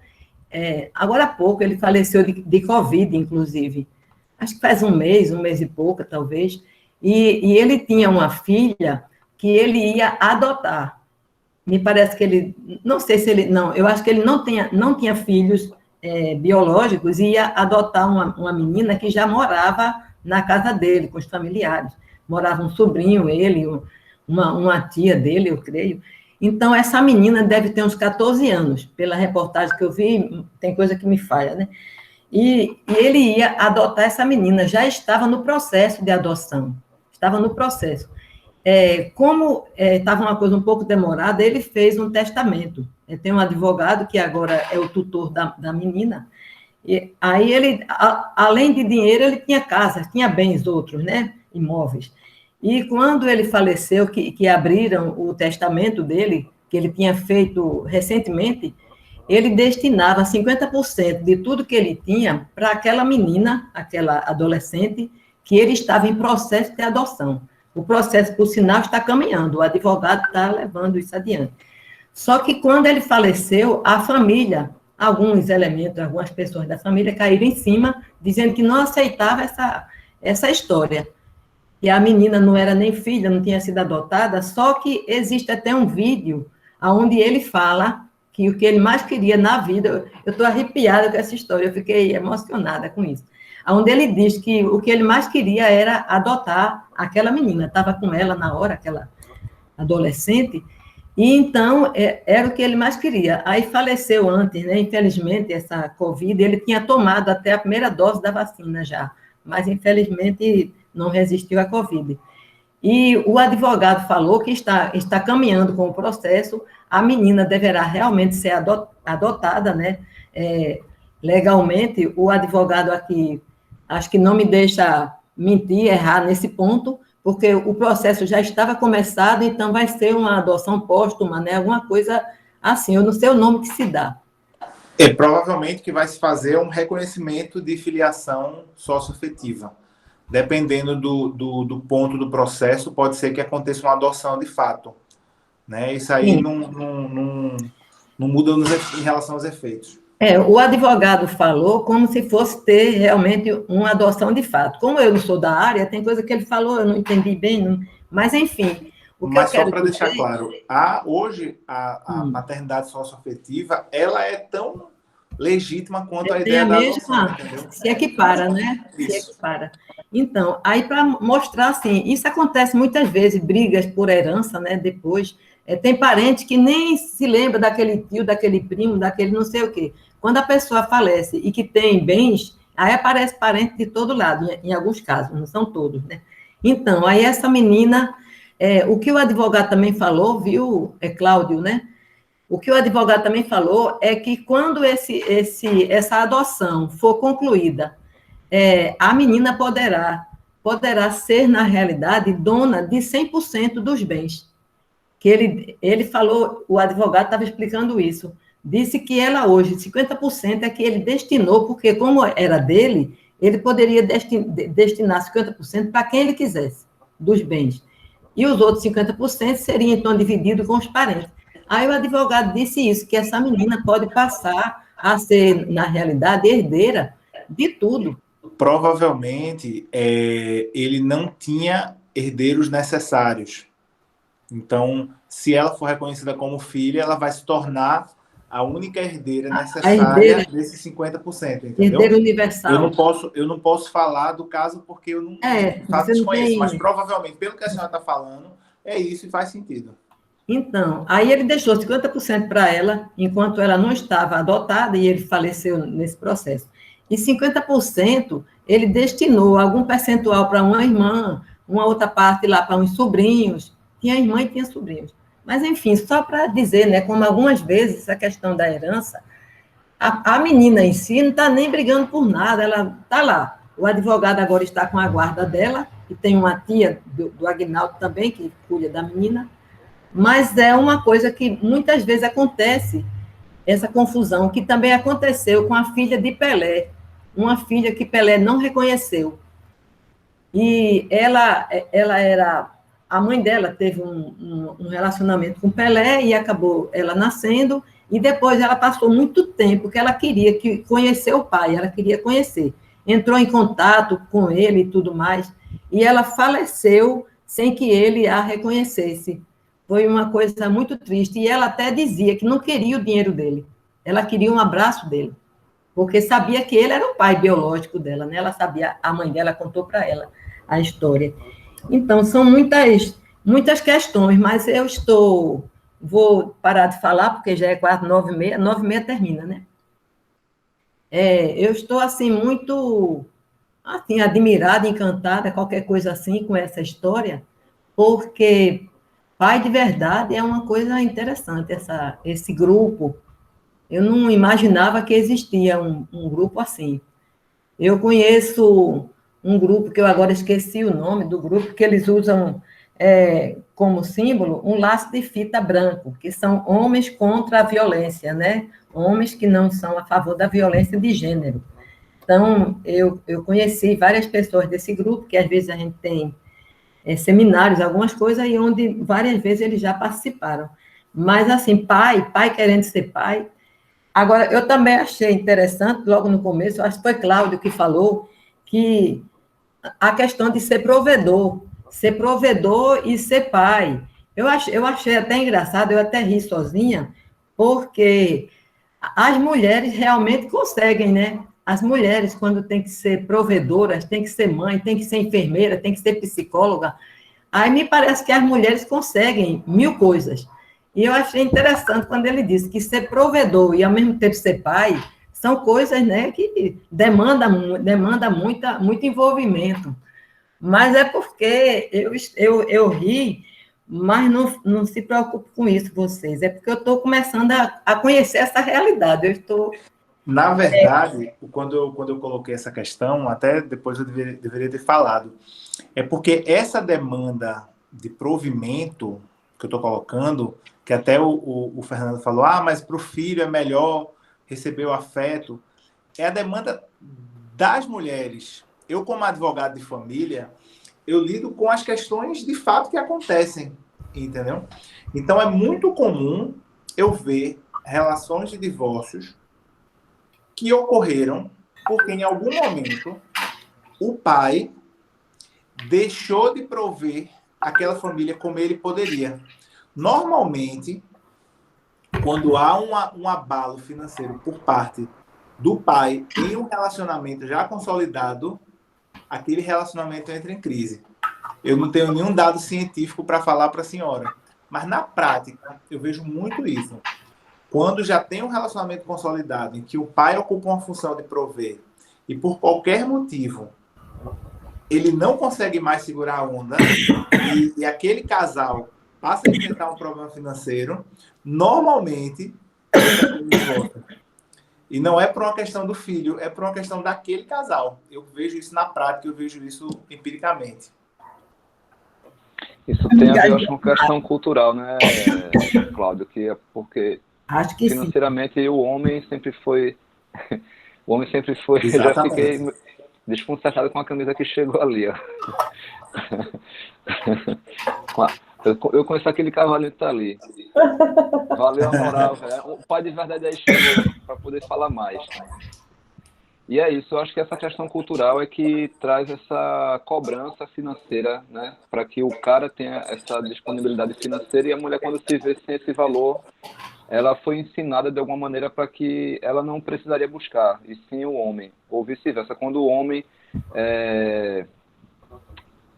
Agora há pouco ele faleceu de Covid, inclusive. Acho que faz um mês e pouco, talvez. E ele tinha uma filha que ele ia adotar. Me parece que ele, não sei se ele, não, eu acho que ele não tinha filhos biológicos e ia adotar uma menina que já morava na casa dele, com os familiares. Morava um sobrinho, ele, uma tia dele, eu creio. Então, essa menina deve ter uns 14 anos, pela reportagem que eu vi, tem coisa que me falha, né? E ele ia adotar essa menina, já estava no processo de adoção, estava no processo. Como estava uma coisa um pouco demorada, ele fez um testamento. Tem um advogado que agora é o tutor da menina, e aí ele, além de dinheiro, ele tinha casa, tinha bens outros, né? Imóveis. E quando ele faleceu, que abriram o testamento dele, que ele tinha feito recentemente, ele destinava 50% de tudo que ele tinha para aquela menina, aquela adolescente, que ele estava em processo de adoção. O processo, por sinal, está caminhando, o advogado está levando isso adiante. Só que quando ele faleceu, a família, alguns elementos, algumas pessoas da família caíram em cima, dizendo que não aceitava essa história. E a menina não era nem filha, não tinha sido adotada, só que existe até um vídeo onde ele fala que o que ele mais queria na vida, eu estou arrepiada com essa história, eu fiquei emocionada com isso, onde ele diz que o que ele mais queria era adotar aquela menina, estava com ela na hora, aquela adolescente, e então era o que ele mais queria. Aí faleceu antes, né? Infelizmente, essa Covid, ele tinha tomado até a primeira dose da vacina já, mas infelizmente não resistiu à Covid. E o advogado falou que está caminhando com o processo, a menina deverá realmente ser adotada, né? Legalmente, o advogado aqui, acho que não me deixa mentir, errar nesse ponto, porque o processo já estava começado, então vai ser uma adoção póstuma, né? Alguma coisa assim, eu não sei o nome que se dá. Provavelmente que vai se fazer um reconhecimento de filiação socioafetiva. Dependendo do ponto do processo, pode ser que aconteça uma adoção de fato. Né? Isso aí não muda em relação aos efeitos. O advogado falou como se fosse ter realmente uma adoção de fato. Como eu não sou da área, tem coisa que ele falou, eu não entendi bem, mas enfim. Mas só para deixar claro, hoje a maternidade socioafetiva, ela é tão legítima quanto a ideia da adoção, entendeu? Se equipara, né? Isso. Se equipara. Então, aí para mostrar assim, isso acontece muitas vezes, brigas por herança, né? Depois, tem parente que nem se lembra daquele tio, daquele primo, daquele não sei o quê. quando a pessoa falece e que tem bens, aí aparece parente de todo lado, em alguns casos, não são todos, né? Então, aí essa menina, o que o advogado também falou, viu, Cláudio, né? O que o advogado também falou é que quando essa adoção for concluída, a menina poderá ser, na realidade, dona de 100% dos bens. Que ele falou, o advogado estava explicando isso. Disse que ela hoje, 50% é que ele destinou, porque como era dele, ele poderia destinar 50% para quem ele quisesse, dos bens. E os outros 50% seriam, então, divididos com os parentes. Aí o advogado disse isso, que essa menina pode passar a ser, na realidade, herdeira de tudo. Provavelmente, ele não tinha herdeiros necessários. Então, se ela for reconhecida como filha, ela vai se tornar a única herdeira necessária desses 50%, entendeu? Herdeira universal. Eu não posso falar do caso porque eu não desconheço, mas provavelmente, pelo que a senhora está falando, é isso e faz sentido. Então, aí ele deixou 50% para ela, enquanto ela não estava adotada, e ele faleceu nesse processo. E 50% ele destinou algum percentual para uma irmã, uma outra parte lá para uns sobrinhos. Tinha irmã e tinha sobrinhos. Mas, enfim, só para dizer, né, como algumas vezes essa questão da herança, a menina em si não está nem brigando por nada, ela está lá. O advogado agora está com a guarda dela, e tem uma tia do Aguinaldo também, que cuida da menina, mas é uma coisa que muitas vezes acontece, essa confusão, que também aconteceu com a filha de Pelé, uma filha que Pelé não reconheceu. E ela era... A mãe dela teve um relacionamento com Pelé e acabou ela nascendo, e depois ela passou muito tempo que ela queria conhecer o pai, ela queria conhecer. Entrou em contato com ele e tudo mais, e ela faleceu sem que ele a reconhecesse. Foi uma coisa muito triste, e ela até dizia que não queria o dinheiro dele, ela queria um abraço dele, porque sabia que ele era o pai biológico dela, né? Ela sabia, a mãe dela contou para ela a história. Então, são muitas questões, mas vou parar de falar, porque já é quase 9h30, 9h30 termina, né? Eu estou, assim, muito, assim, admirada, encantada, qualquer coisa assim, com essa história, porque pai de verdade é uma coisa interessante, esse grupo. Eu não imaginava que existia um grupo assim. Eu conheço um grupo, que eu agora esqueci o nome do grupo, que eles usam como símbolo um laço de fita branco, que são homens contra a violência, né? Homens que não são a favor da violência de gênero. Então, eu conheci várias pessoas desse grupo, que às vezes a gente tem seminários, algumas coisas, e onde várias vezes eles já participaram. Mas, assim, pai querendo ser pai. Agora, eu também achei interessante, logo no começo, acho que foi Cláudio que falou, que a questão de ser provedor e ser pai. Eu achei até engraçado, eu até ri sozinha, porque as mulheres realmente conseguem, né? As mulheres, quando tem que ser provedoras, tem que ser mãe, tem que ser enfermeira, tem que ser psicóloga, aí me parece que as mulheres conseguem 1000 coisas. E eu achei interessante quando ele disse que ser provedor e, ao mesmo tempo, ser pai, são coisas, né, que demandam muito envolvimento. Mas é porque eu ri, mas não se preocupe com isso, vocês. É porque eu estou começando a conhecer essa realidade. Eu estou... Na verdade, quando eu coloquei essa questão, até depois eu deveria ter falado, é porque essa demanda de provimento que eu estou colocando, que até o Fernando falou, mas para o filho é melhor receber o afeto, é a demanda das mulheres. Eu, como advogado de família, eu lido com as questões de fato que acontecem, entendeu? Então, é muito comum eu ver relações de divórcios que ocorreram porque, em algum momento, o pai deixou de prover aquela família como ele poderia. Normalmente, quando há um abalo financeiro por parte do pai em um relacionamento já consolidado, aquele relacionamento entra em crise. Eu não tenho nenhum dado científico para falar para a senhora, mas na prática eu vejo muito isso. Quando já tem um relacionamento consolidado em que o pai ocupa uma função de prover e por qualquer motivo ele não consegue mais segurar a onda e aquele casal passa a enfrentar um problema financeiro, normalmente volta. E não é por uma questão do filho, é por uma questão daquele casal. Eu vejo isso na prática, eu vejo isso empiricamente. Isso tem a ver, eu acho, com questão cultural, né, Cláudio? Que é porque Acho que financeiramente sim. O homem sempre foi. O homem sempre foi. Exatamente. Já fiquei desconcertado com a camisa que chegou ali, ó. Eu conheço aquele cavalinho que tá ali. Valeu a moral, velho. O pai de verdade aí chegou para poder falar mais. E é isso, eu acho que essa questão cultural é que traz essa cobrança financeira, né? Para que o cara tenha essa disponibilidade financeira e a mulher, quando se vê sem esse valor, ela foi ensinada de alguma maneira para que ela não precisaria buscar, e sim o homem. Ou vice-versa, quando o homem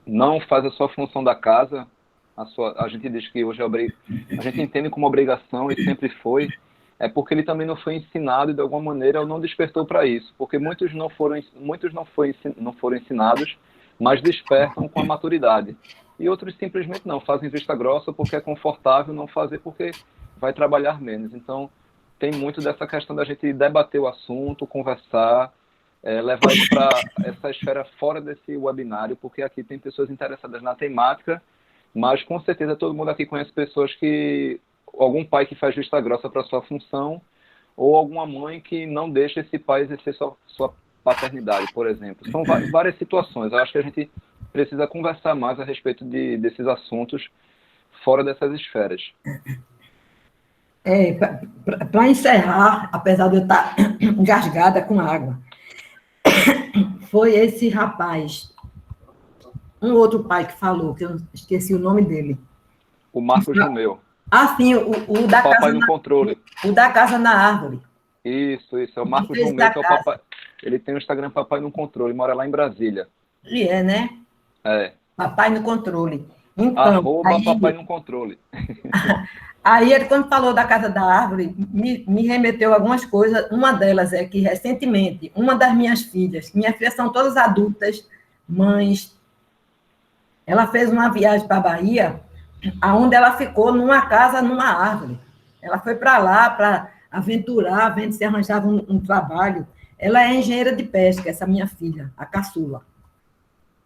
não faz a sua função da casa, a gente diz que hoje a gente entende como obrigação e sempre foi, é porque ele também não foi ensinado e de alguma maneira ele não despertou para isso, porque muitos não foram ensinados, mas despertam com a maturidade. E outros simplesmente não, fazem vista grossa porque é confortável, não fazer porque vai trabalhar menos. Então, tem muito dessa questão da gente debater o assunto, conversar, levar isso para essa esfera fora desse webinário, porque aqui tem pessoas interessadas na temática, mas com certeza todo mundo aqui conhece pessoas que, algum pai que faz vista grossa para sua função, ou alguma mãe que não deixa esse pai exercer sua paternidade, por exemplo. São várias situações. Eu acho que a gente precisa conversar mais a respeito desses assuntos fora dessas esferas. Para encerrar, apesar de eu estar engasgada com água, foi esse rapaz, um outro pai que falou, que eu esqueci o nome dele. O Marcos Romeu. Ah, sim, o da Papai casa no controle. O da Casa na Árvore. Isso, é o Marcos Romeu, que é o papai. Ele tem o Instagram Papai no Controle, mora lá em Brasília. E né? É. Papai no Controle. Então, Papai no Controle. Aí ele, quando falou da Casa da Árvore, me remeteu a algumas coisas. Uma delas é que, recentemente, uma das minhas filhas são todas adultas, mães, ela fez uma viagem para a Bahia, onde ela ficou numa casa, numa árvore. Ela foi para lá para aventurar, vendo se arranjava um trabalho. Ela é engenheira de pesca, essa minha filha, a caçula.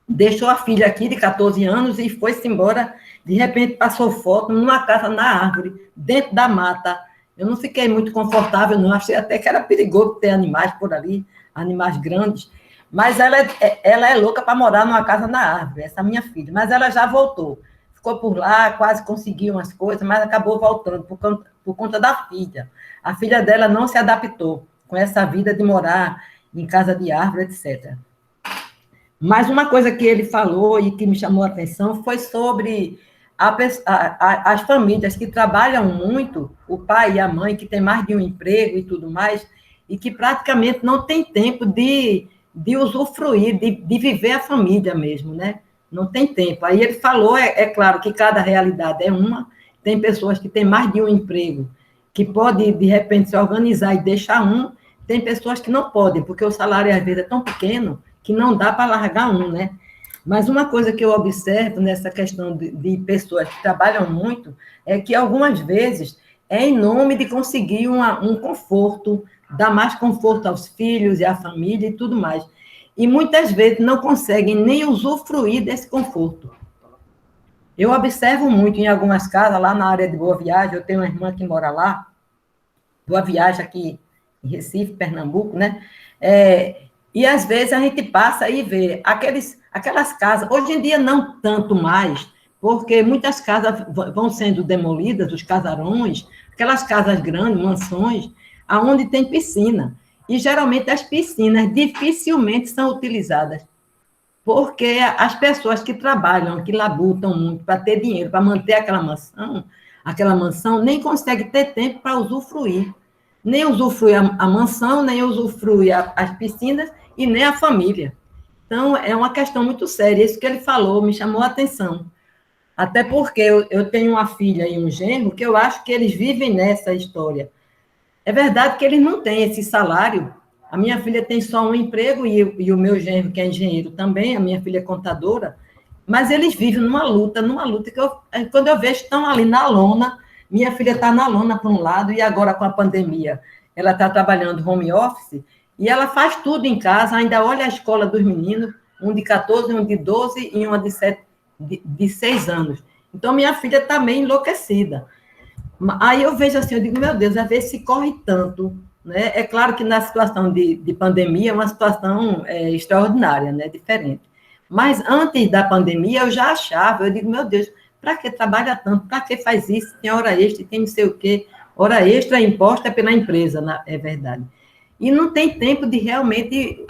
Deixou a filha aqui de 14 anos e foi-se embora. De repente, passou foto numa casa na árvore, dentro da mata. Eu não fiquei muito confortável, não. Achei até que era perigoso ter animais por ali, animais grandes. Mas ela é louca para morar numa casa na árvore, essa minha filha. Mas ela já voltou. Ficou por lá, quase conseguiu umas coisas, mas acabou voltando por conta da filha. A filha dela não se adaptou com essa vida de morar em casa de árvore, etc. Mas uma coisa que ele falou e que me chamou a atenção foi sobre as famílias que trabalham muito, o pai e a mãe, que tem mais de um emprego e tudo mais, e que praticamente não tem tempo de usufruir, de viver a família mesmo, né? Não tem tempo. Aí ele falou, é claro que cada realidade é uma, tem pessoas que têm mais de um emprego, que pode, de repente, se organizar e deixar um, tem pessoas que não podem, porque o salário, às vezes, é tão pequeno que não dá para largar um, né? Mas uma coisa que eu observo nessa questão de pessoas que trabalham muito é que, algumas vezes, é em nome de conseguir um conforto, dar mais conforto aos filhos e à família e tudo mais. E muitas vezes não conseguem nem usufruir desse conforto. Eu observo muito em algumas casas, lá na área de Boa Viagem, eu tenho uma irmã que mora lá, Boa Viagem aqui em Recife, Pernambuco, né? E às vezes a gente passa e vê aquelas casas, hoje em dia não tanto mais, porque muitas casas vão sendo demolidas, os casarões, aquelas casas grandes, mansões, aonde tem piscina. E, geralmente, as piscinas dificilmente são utilizadas, porque as pessoas que trabalham, que labutam muito para ter dinheiro, para manter aquela mansão, nem conseguem ter tempo para usufruir. Nem usufruir a mansão, nem usufruir as piscinas e nem a família. Então, é uma questão muito séria. Isso que ele falou me chamou a atenção. Até porque eu tenho uma filha e um genro que eu acho que eles vivem nessa história. É verdade que eles não têm esse salário. A minha filha tem só um emprego e o meu genro, que é engenheiro também, a minha filha é contadora, mas eles vivem numa luta que quando eu vejo estão ali na lona, minha filha está na lona para um lado e agora com a pandemia, ela está trabalhando home office e ela faz tudo em casa, ainda olha a escola dos meninos, um de 14, um de 12 e uma de 6 anos. Então, minha filha está meio enlouquecida. Aí eu vejo assim, eu digo, meu Deus, às vezes se corre tanto, né? É claro que na situação de pandemia é uma situação extraordinária, né? Diferente. Mas antes da pandemia eu já achava, eu digo, meu Deus, para que trabalha tanto? Para que faz isso? Tem hora extra, tem não sei o quê. Hora extra é imposta pela empresa, é verdade. E não tem tempo de realmente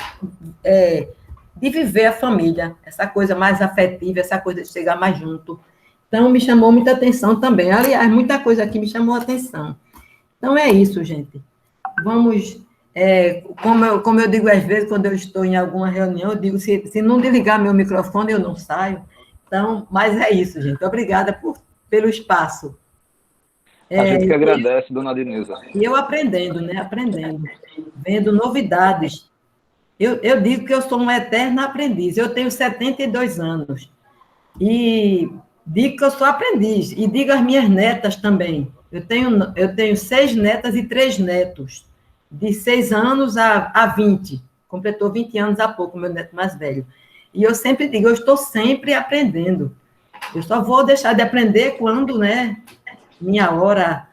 de viver a família, essa coisa mais afetiva, essa coisa de chegar mais junto. Então, me chamou muita atenção também. Aliás, muita coisa aqui me chamou a atenção. Então, é isso, gente. Vamos, como eu digo às vezes, quando eu estou em alguma reunião, eu digo, se não desligar meu microfone, eu não saio. Então, mas é isso, gente. Obrigada pelo espaço. A gente que agradece, dona Denilza. E eu aprendendo, né? Aprendendo, vendo novidades. Eu digo que eu sou uma eterna aprendiz. Eu tenho 72 anos. E digo que eu sou aprendiz. E digo às minhas netas também. Eu tenho 6 netas e 3 netos, de 6 anos a 20. Completou 20 anos há pouco, meu neto mais velho. E eu sempre digo, eu estou sempre aprendendo. Eu só vou deixar de aprender quando, né, minha hora,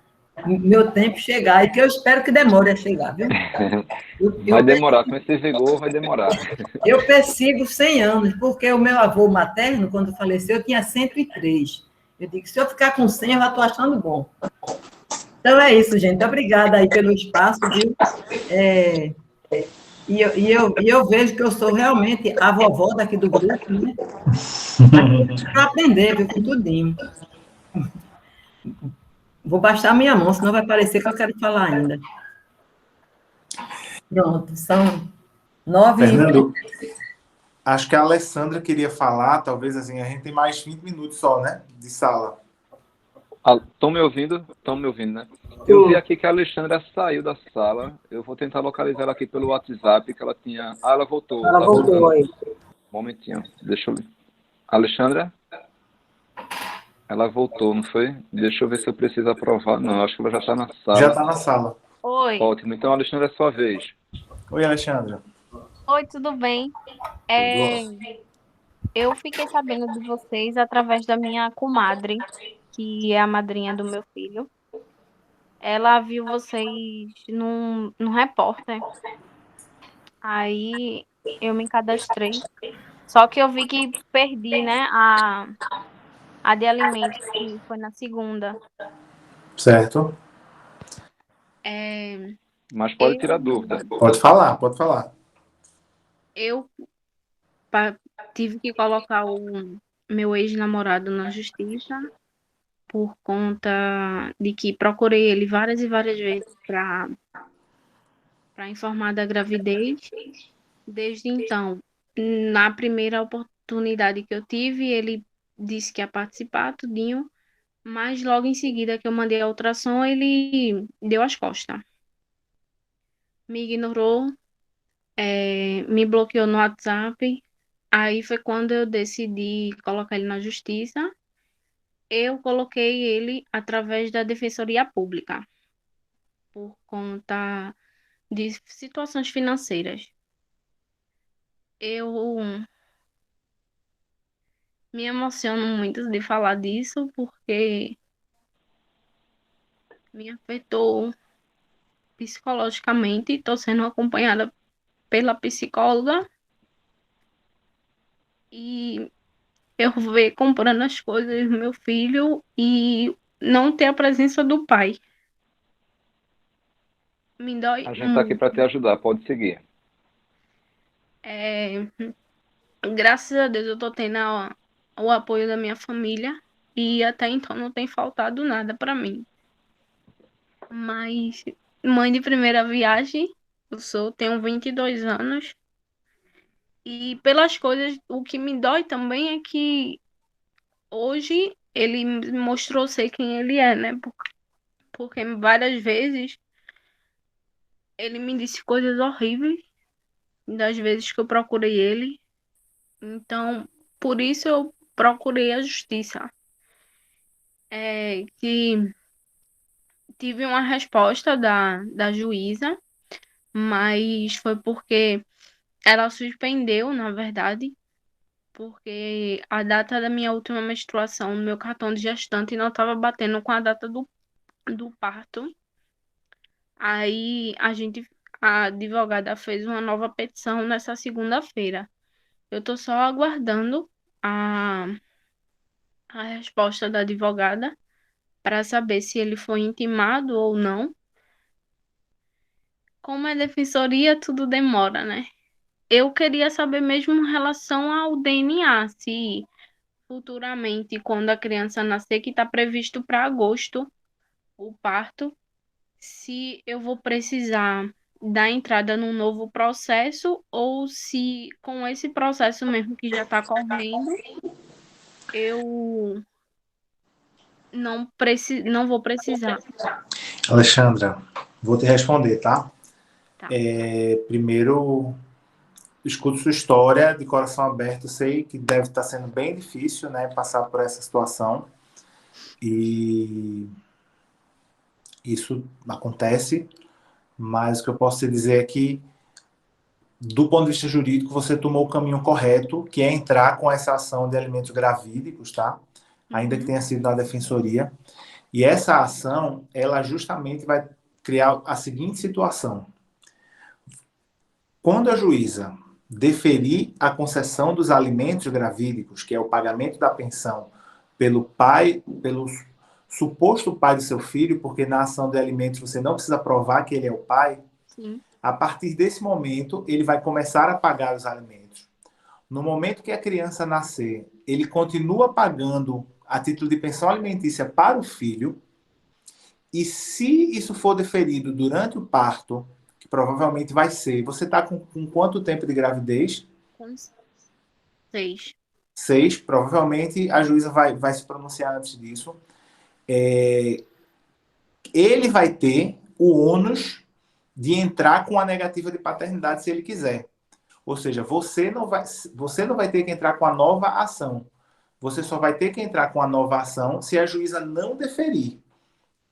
meu tempo chegar. E que eu espero que demore a chegar, viu? Vai demorar, com esse vigor vai demorar. Eu persigo 100 anos, porque o meu avô materno, quando faleceu, tinha 103. Eu digo, se eu ficar com 100, eu já estou achando bom. Então é isso, gente. Obrigada aí pelo espaço, viu? E eu vejo que eu sou realmente a vovó daqui do grupo, né? Para aprender, viu, com tudinho. Vou baixar a minha mão, senão vai parecer que eu quero falar ainda. Pronto, são 9 Fernando, acho que a Alessandra queria falar, talvez assim, a gente tem mais 20 minutos só, né? De sala. Estão me ouvindo? Estão me ouvindo, né? Eu vi aqui que a Alexandra saiu da sala. Eu vou tentar localizar ela aqui pelo WhatsApp, que ela tinha... Ah, ela voltou. Ela Tá voltou voltando. aí. Um momentinho, deixa eu ver. Alexandra? Ela voltou, não foi? Deixa eu ver se eu preciso aprovar. Não, acho que ela já está na sala. Já está na sala. Oi. Ótimo. Então, Alexandra, é sua vez. Oi, Alexandra. Oi, tudo bem? Eu fiquei sabendo de vocês através da minha comadre, que é a madrinha do meu filho. Ela viu vocês num repórter. Aí eu me cadastrei. Só que eu vi que perdi, né, a de alimentos, que foi na segunda. Certo. Mas pode tirar dúvida. Pode falar, pode falar. Eu tive que colocar o meu ex-namorado na justiça por conta de que procurei ele várias e várias vezes para informar da gravidez. Desde então, na primeira oportunidade que eu tive, ele disse que ia participar, tudinho, mas logo em seguida que eu mandei a ultrassom, ele deu as costas. Me ignorou, me bloqueou no WhatsApp. Aí foi quando eu decidi colocar ele na justiça. Eu coloquei ele através da Defensoria Pública, por conta de situações financeiras. Eu me emociono muito de falar disso, porque me afetou psicologicamente. Estou sendo acompanhada pela psicóloga e eu ver comprando as coisas do meu filho e não ter a presença do pai. Me dói A gente está aqui para te ajudar, pode seguir. Graças a Deus eu tô tendo o apoio da minha família e até então não tem faltado nada para mim. Mas mãe de primeira viagem, tenho 22 anos e pelas coisas, o que me dói também é que hoje ele me mostrou ser quem ele é, né? Porque várias vezes Ele me disse coisas horríveis das vezes que eu procurei ele. Então, por isso eu procurei a justiça. Que tive uma resposta da juíza, mas foi porque ela suspendeu, na verdade, porque a data da minha última menstruação no meu cartão de gestante não estava batendo com a data do parto. Aí a advogada fez uma nova petição nessa segunda-feira. Eu estou só aguardando a, a resposta da advogada para saber se ele foi intimado ou não. Como é defensoria, tudo demora, né? Eu queria saber mesmo em relação ao DNA, se futuramente, quando a criança nascer, que está previsto para agosto, o parto, se eu vou precisar dar entrada num novo processo ou se com esse processo mesmo que já está correndo, eu não vou precisar. Alexandra, vou te responder, tá? Tá. Primeiro, escuto sua história de coração aberto. Sei que deve estar sendo bem difícil, né, passar por essa situação. E isso acontece, mas o que eu posso te dizer é que, do ponto de vista jurídico, você tomou o caminho correto, que é entrar com essa ação de alimentos gravídicos, tá? Ainda que tenha sido na defensoria. E essa ação, ela justamente vai criar a seguinte situação. Quando a juíza deferir a concessão dos alimentos gravídicos, que é o pagamento da pensão pelo pai, pelo suposto pai do seu filho, porque na ação de alimentos você não precisa provar que ele é o pai, Sim. a partir desse momento ele vai começar a pagar os alimentos. No momento que a criança nascer, ele continua pagando a título de pensão alimentícia para o filho, e se isso for deferido durante o parto, que provavelmente vai ser, você está com quanto tempo de gravidez? Com 6. 6. Provavelmente a juíza vai se pronunciar antes disso. Ele vai ter o ônus de entrar com a negativa de paternidade se ele quiser. Ou seja, você não vai ter que entrar com a nova ação. Você só vai ter que entrar com a nova ação se a juíza não deferir,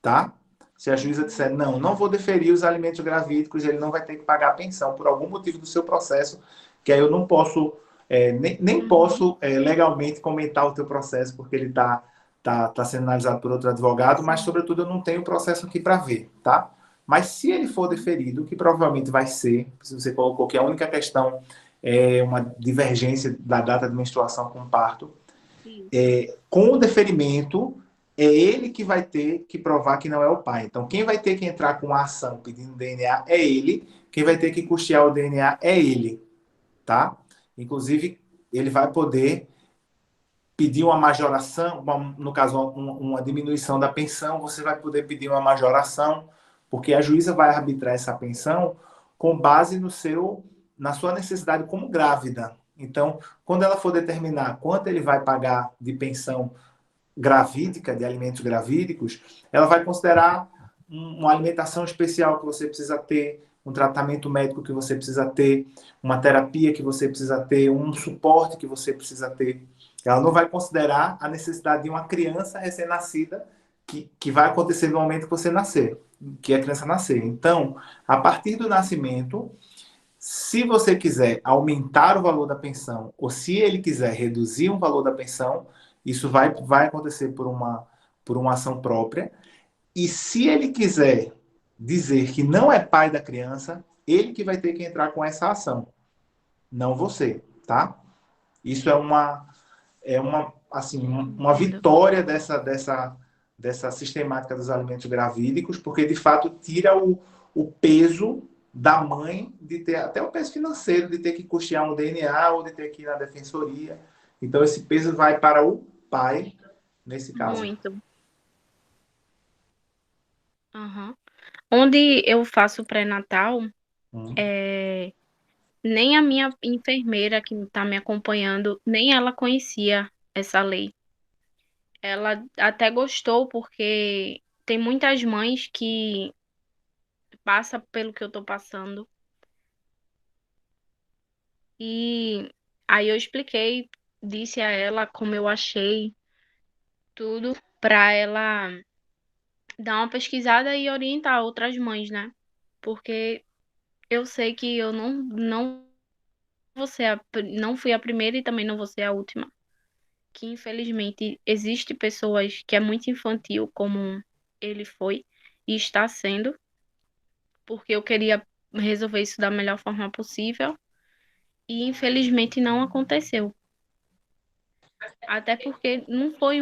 tá? Se a juíza disser, não vou deferir os alimentos gravídicos, ele não vai ter que pagar a pensão por algum motivo do seu processo, que aí eu não posso, nem posso legalmente comentar o teu processo, porque ele tá sendo analisado por outro advogado, mas, sobretudo, eu não tenho o processo aqui para ver, tá? Mas se ele for deferido, que provavelmente vai ser, se você colocou que a única questão é uma divergência da data de menstruação com o parto, com o deferimento, é ele que vai ter que provar que não é o pai. Então, quem vai ter que entrar com a ação pedindo DNA é ele, quem vai ter que custear o DNA é ele, tá? Inclusive, ele vai poder pedir uma majoração, no caso, uma diminuição da pensão, você vai poder pedir uma majoração, porque a juíza vai arbitrar essa pensão com base na sua necessidade como grávida. Então, quando ela for determinar quanto ele vai pagar de pensão gravídica, de alimentos gravídicos, ela vai considerar uma alimentação especial que você precisa ter, um tratamento médico que você precisa ter, uma terapia que você precisa ter, um suporte que você precisa ter. Ela não vai considerar a necessidade de uma criança recém-nascida que vai acontecer no momento que você nascer, que a criança nascer. Então, a partir do nascimento, se você quiser aumentar o valor da pensão, ou se ele quiser reduzir o valor da pensão, isso vai acontecer por uma ação própria. E se ele quiser dizer que não é pai da criança, ele que vai ter que entrar com essa ação, não você, tá? Isso assim, uma vitória dessa sistemática dos alimentos gravídicos, porque de fato tira o peso da mãe de ter até o peso financeiro de ter que custear um DNA ou de ter que ir na defensoria. Então esse peso vai para o pai nesse caso. Muito. Onde eu faço pré-natal, nem a minha enfermeira que está me acompanhando, nem ela conhecia essa lei. Ela até gostou, porque tem muitas mães que passa pelo que eu tô passando. E aí eu expliquei, disse a ela como eu achei tudo, para ela dar uma pesquisada e orientar outras mães, né? Porque eu sei que eu não vou ser não fui a primeira e também não vou ser a última. Que infelizmente existe pessoas que é muito infantil como ele foi e está sendo, porque eu queria resolver isso da melhor forma possível e infelizmente não aconteceu. Até porque não foi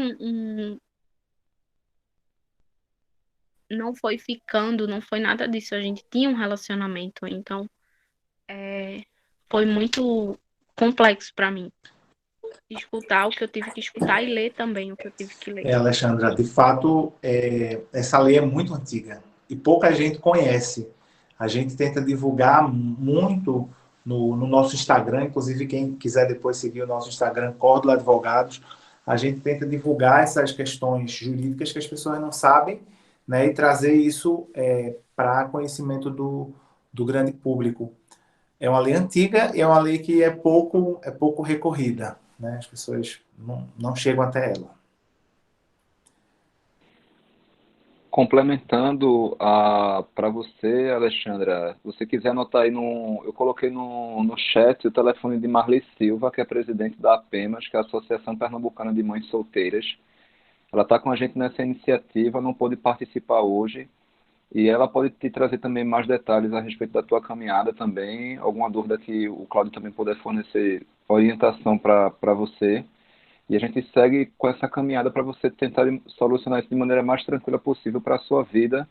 não foi ficando, não foi nada disso. A gente tinha um relacionamento, então foi muito complexo para mim escutar o que eu tive que escutar e ler também o que eu tive que ler. Alexandra, de fato, essa lei é muito antiga e pouca gente conhece. A gente tenta divulgar muito no nosso Instagram, inclusive quem quiser depois seguir o nosso Instagram, Córdula Advogados, a gente tenta divulgar essas questões jurídicas que as pessoas não sabem, né, e trazer isso para conhecimento do grande público. É uma lei antiga e é uma lei que é pouco recorrida, né? As pessoas não chegam até ela. Complementando para você, Alexandra, se você quiser anotar aí eu coloquei no chat o telefone de Marli Silva, que é presidente da APEMAS, que é a Associação Pernambucana de Mães Solteiras. Ela está com a gente nessa iniciativa, não pôde participar hoje, e ela pode te trazer também mais detalhes a respeito da tua caminhada também, alguma dúvida que o Cláudio também puder fornecer orientação para você. E a gente segue com essa caminhada para você tentar solucionar isso de maneira mais tranquila possível para a sua vida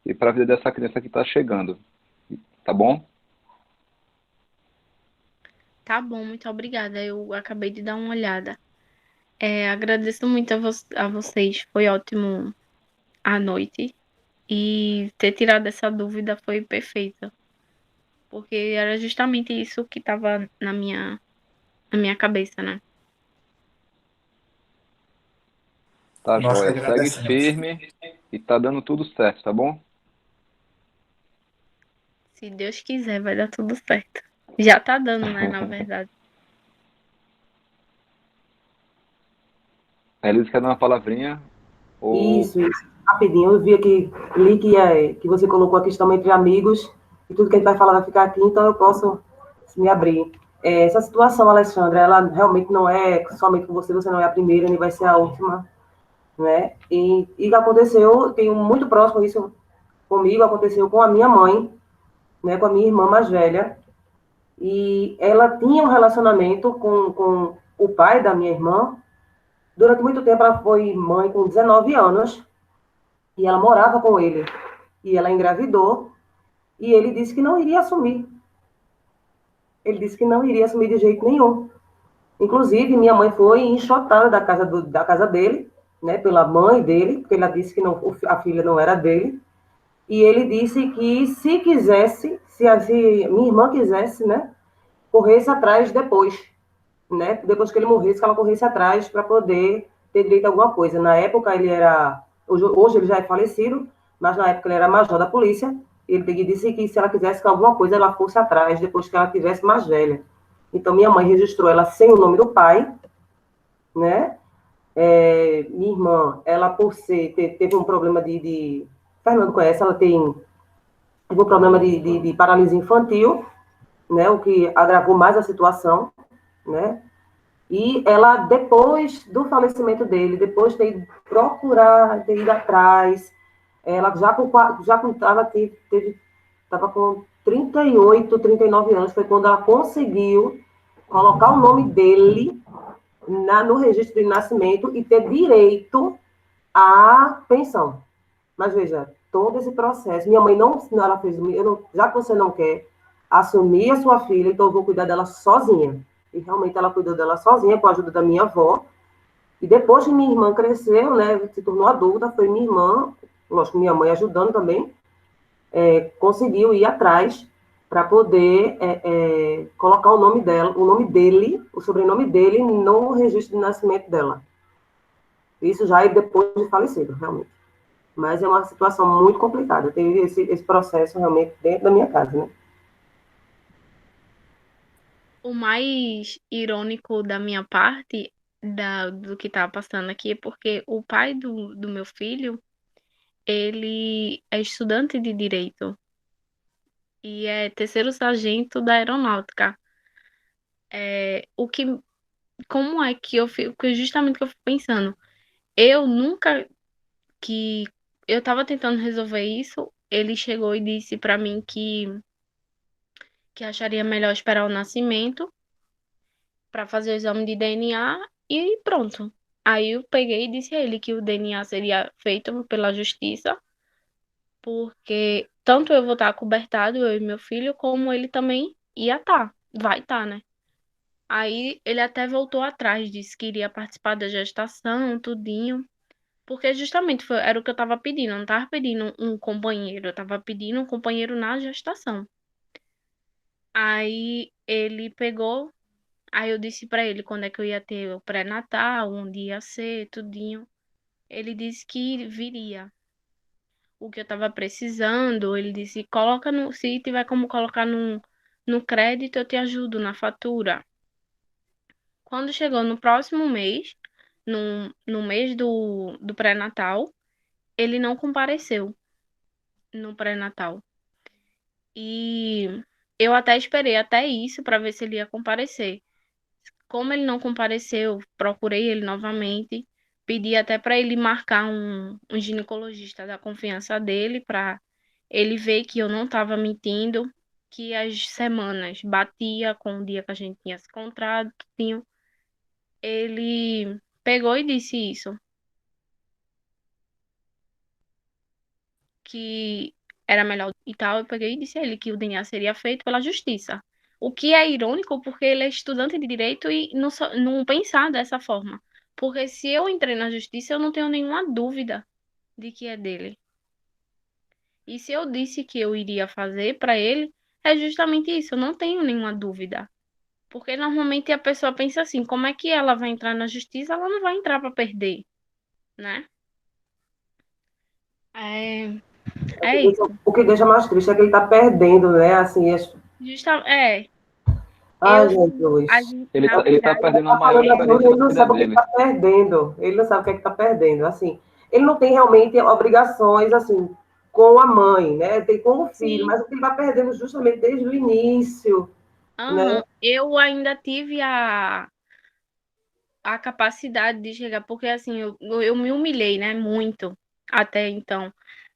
e para a vida dessa criança que está chegando. Tá bom? Tá bom, muito obrigada. Eu acabei de dar uma olhada. Agradeço muito a vocês. Foi ótimo a noite. E ter tirado essa dúvida foi perfeita. Porque era justamente isso que estava na minha cabeça, né? Tá, Nós que joia. Segue agradecemos. firme e tá dando tudo certo, tá bom? Se Deus quiser, vai dar tudo certo. Já tá dando, né, na verdade. A Elisa quer dar uma palavrinha? Ou... Isso. Rapidinho, eu vi aqui, li que você colocou a questão entre amigos, e tudo que a gente vai falar vai ficar aqui, então eu posso me abrir. Essa situação, Alexandra, ela realmente não é somente com você não é a primeira, nem vai ser a última, né? E aconteceu, tenho muito próximo isso comigo, aconteceu com a minha mãe, né, com a minha irmã mais velha, e ela tinha um relacionamento com o pai da minha irmã. Durante muito tempo ela foi mãe com 19 anos, e ela morava com ele. E ela engravidou, e ele disse que não iria assumir. Ele disse que não iria assumir de jeito nenhum. Inclusive, minha mãe foi enxotada da casa dele, né, pela mãe dele, porque ela disse que não, a filha não era dele. E ele disse que se quisesse, se minha irmã quisesse, né, corresse atrás depois, né, depois que ele morresse, que ela corresse atrás para poder ter direito a alguma coisa. Na época ele era, hoje ele já é falecido, mas na época ele era major da polícia. Ele disse que se ela quisesse que alguma coisa ela fosse atrás depois que ela tivesse mais velha. Então minha mãe registrou ela sem o nome do pai, né? Minha irmã, ela por teve um problema Fernando conhece, ela teve um problema de paralisia infantil, né? O que agravou mais a situação, né? E ela, depois do falecimento dele, depois de procurar, de ir atrás, ela estava com 38, 39 anos, foi quando ela conseguiu colocar o nome dele no registro de nascimento e ter direito à pensão. Mas veja, todo esse processo, minha mãe ela fez, já que você não quer assumir a sua filha, então eu vou cuidar dela sozinha. E realmente ela cuidou dela sozinha, com a ajuda da minha avó. E depois que minha irmã cresceu, né, se tornou adulta, foi minha irmã, lógico, minha mãe ajudando também, conseguiu ir atrás para poder colocar o nome dele, o sobrenome dele, no registro de nascimento dela. Isso já é depois de falecido, realmente. Mas é uma situação muito complicada. Teve esse processo realmente dentro da minha casa, né? O mais irônico da minha parte, do que tá passando aqui, é porque o pai do meu filho, ele é estudante de direito e é terceiro sargento da aeronáutica. O que, como é que eu fico, justamente que eu fico pensando, eu nunca que eu tava tentando resolver isso, ele chegou e disse pra mim que acharia melhor esperar o nascimento para fazer o exame de DNA e pronto. Aí eu peguei e disse a ele que o DNA seria feito pela justiça, porque tanto eu vou estar cobertado, eu e meu filho, como ele também ia estar, vai estar, né? Aí ele até voltou atrás, disse que iria participar da gestação, tudinho, porque justamente era o que eu tava pedindo, eu não tava pedindo um companheiro, eu tava pedindo um companheiro na gestação. Aí ele pegou. Aí eu disse pra ele quando é que eu ia ter o pré-natal, onde ia ser, tudinho. Ele disse que viria. O que eu tava precisando, ele disse, coloca no, se tiver como colocar no crédito, eu te ajudo na fatura. Quando chegou no próximo mês, no mês do pré-natal, ele não compareceu no pré-natal. E eu até esperei até isso para ver se ele ia comparecer. Como ele não compareceu, procurei ele novamente, pedi até para ele marcar um ginecologista da confiança dele para ele ver que eu não estava mentindo, que as semanas batia com o dia que a gente tinha se encontrado, tudinho. Ele pegou e disse isso, que era melhor e tal. Eu peguei e disse a ele que o DNA seria feito pela justiça. O que é irônico porque ele é estudante de direito e não pensar dessa forma. Porque se eu entrei na justiça, eu não tenho nenhuma dúvida de que é dele. E se eu disse que eu iria fazer para ele, é justamente isso, eu não tenho nenhuma dúvida. Porque normalmente a pessoa pensa assim, como é que ela vai entrar na justiça? Ela não vai entrar para perder, né? É, é isso. O que deixa mais triste é que ele está perdendo, né? Assim, É, ai, a Jesus. gente, Ele na tá, ele tá verdade, perdendo a Tá maior falando aquilo, experiência ele da não vida sabe o que dele. está perdendo. Ele não sabe o que está perdendo. Assim, ele não tem realmente obrigações, assim, com a mãe, né? Tem com o filho, sim. mas o que ele vai perdendo justamente desde o início, né? Aham. Eu ainda tive a capacidade de chegar, porque assim, eu me humilhei, né? Muito até então.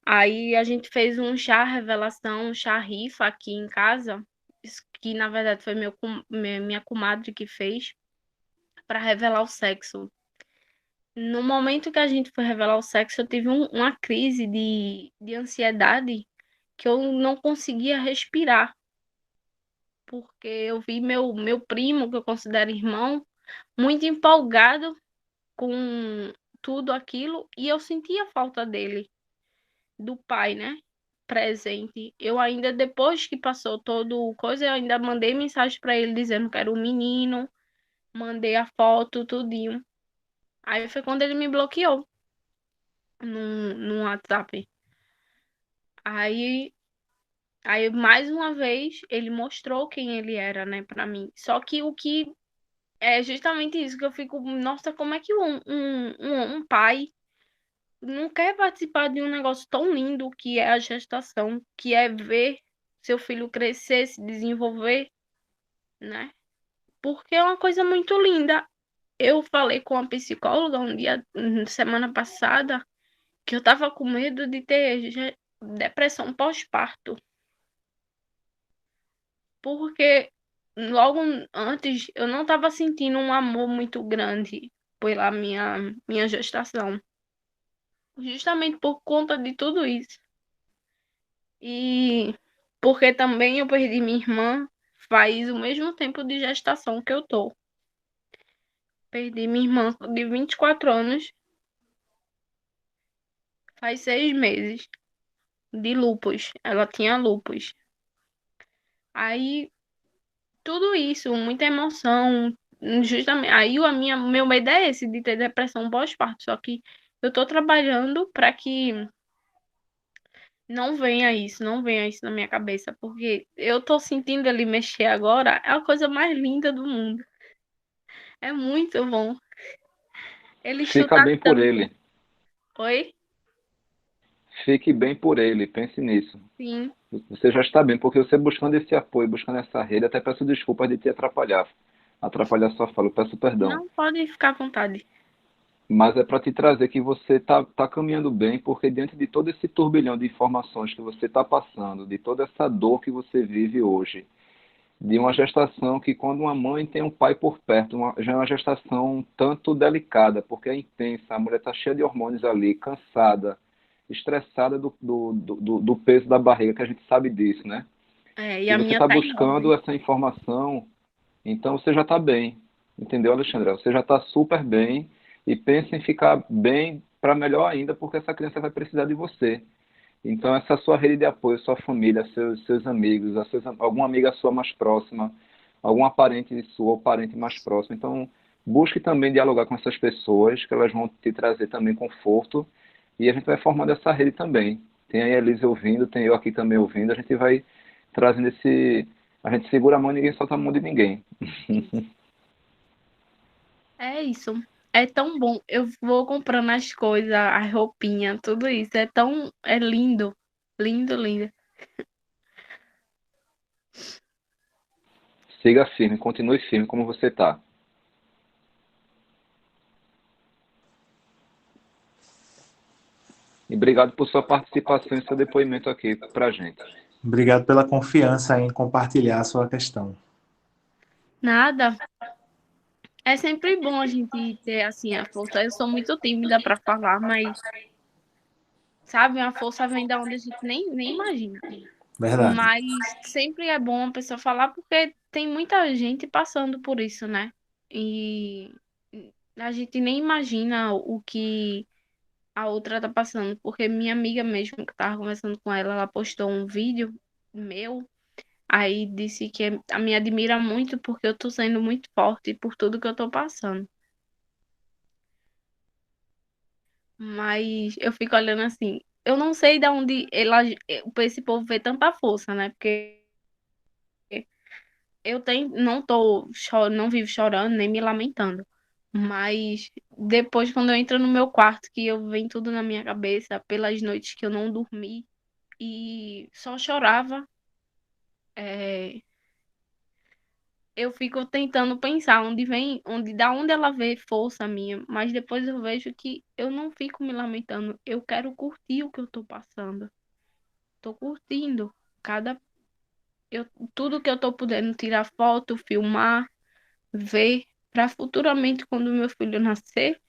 Aí a gente fez um chá revelação, um chá rifa aqui em casa, que na verdade foi minha comadre que fez, para revelar o sexo. No momento que a gente foi revelar o sexo, eu tive uma crise de ansiedade que eu não conseguia respirar, porque eu vi meu primo, que eu considero irmão, muito empolgado com tudo aquilo e eu sentia falta dele, do pai, né? Presente. Eu ainda, depois que passou todo o coisa, eu ainda mandei mensagem para ele dizendo que era um menino, mandei a foto, tudinho. Aí foi quando ele me bloqueou no WhatsApp. Aí, aí, mais uma vez, ele mostrou quem ele era, né, pra mim. Só que o que é justamente isso que eu fico, nossa, como é que um pai não quer participar de um negócio tão lindo que é a gestação, que é ver seu filho crescer, se desenvolver, né? Porque é uma coisa muito linda. Eu falei com a psicóloga um dia, semana passada, que eu tava com medo de ter depressão pós-parto, porque logo antes eu não tava sentindo um amor muito grande pela minha gestação, justamente por conta de tudo isso. E porque também eu perdi minha irmã faz o mesmo tempo de gestação que eu tô. Perdi minha irmã de 24 anos, faz 6 meses, de lúpus. Ela tinha lúpus. Aí, tudo isso, muita emoção, justamente. Aí, meu medo é esse, de ter depressão pós-parto. Só que eu tô trabalhando para que Não venha isso, não venha isso na minha cabeça, porque eu tô sentindo ele mexer agora, é a coisa mais linda do mundo. É muito bom. Ele Fica chuta bem por tanto. ele. Oi? Fique bem por ele. Pense nisso. Sim. Você já está bem, porque você buscando esse apoio, buscando essa rede, até peço desculpas de te atrapalhar sua fala, eu peço perdão. Não, pode ficar à vontade. Mas é para te trazer que você tá caminhando bem, porque diante de todo esse turbilhão de informações que você está passando, de toda essa dor que você vive hoje, de uma gestação que quando uma mãe tem um pai por perto, já é uma gestação um tanto delicada, porque é intensa, a mulher está cheia de hormônios ali, cansada, estressada do peso da barriga, que a gente sabe disso, né? E E a você minha está tá buscando enorme. essa informação, então você já está bem, entendeu, Alexandre? Você já está super bem e pensa em ficar bem para melhor ainda, porque essa criança vai precisar de você. Então, essa sua rede de apoio, sua família, seus amigos, alguma amiga sua mais próxima, alguma parente sua ou parente mais próximo. Então, busque também dialogar com essas pessoas, que elas vão te trazer também conforto, e a gente vai formando essa rede também. Tem aí a Elise ouvindo, tem eu aqui também ouvindo, a gente vai trazendo esse... A gente segura a mão e ninguém solta a mão de ninguém. É isso. É tão bom. Eu vou comprando as coisas, a roupinha, tudo isso. É lindo. Lindo, lindo. Siga firme, continue firme como você está. E obrigado por sua participação e seu depoimento aqui para a gente. Obrigado pela confiança em compartilhar a sua questão. Nada. É sempre bom a gente ter, assim, a força. Eu sou muito tímida para falar, mas, sabe, a força vem da onde a gente nem imagina. Verdade. Mas sempre é bom a pessoa falar porque tem muita gente passando por isso, né? E a gente nem imagina o que a outra tá passando, porque minha amiga mesmo, que eu tava conversando com ela, ela postou um vídeo meu, aí disse que me admira muito porque eu tô sendo muito forte por tudo que eu tô passando. Mas eu fico olhando assim, eu não sei de onde esse povo vê tanta força, né? Porque não vivo chorando nem me lamentando. Mas depois, quando eu entro no meu quarto, que eu vem tudo na minha cabeça, pelas noites que eu não dormi e só chorava, é, eu fico tentando pensar da onde ela vê força minha, mas depois eu vejo que eu não fico me lamentando, eu quero curtir o que eu tô passando. Tô curtindo cada eu, tudo que eu tô podendo tirar foto, filmar, ver, para futuramente, quando meu filho nascer,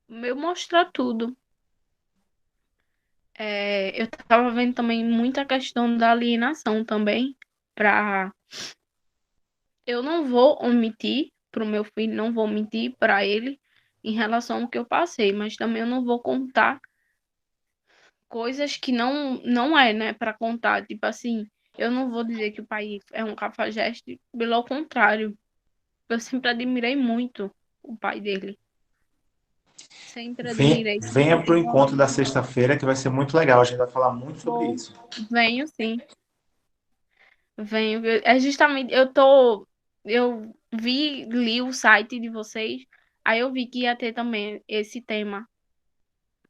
eu mostrar tudo. Eu tava vendo também muita questão da alienação também, para eu não vou omitir pro meu filho, não vou mentir para ele em relação ao que eu passei, mas também eu não vou contar coisas que não é, né, para contar, tipo assim, eu não vou dizer que o pai é um cafajeste, pelo contrário, eu sempre admirei muito o pai dele. Sempre admirei, sempre Venha para o tive encontro da orgulho. sexta-feira, que vai ser muito legal. A gente vai falar muito sobre Vou, isso. venho sim, venho. É justamente, li o site de vocês, aí eu vi que ia ter também esse tema,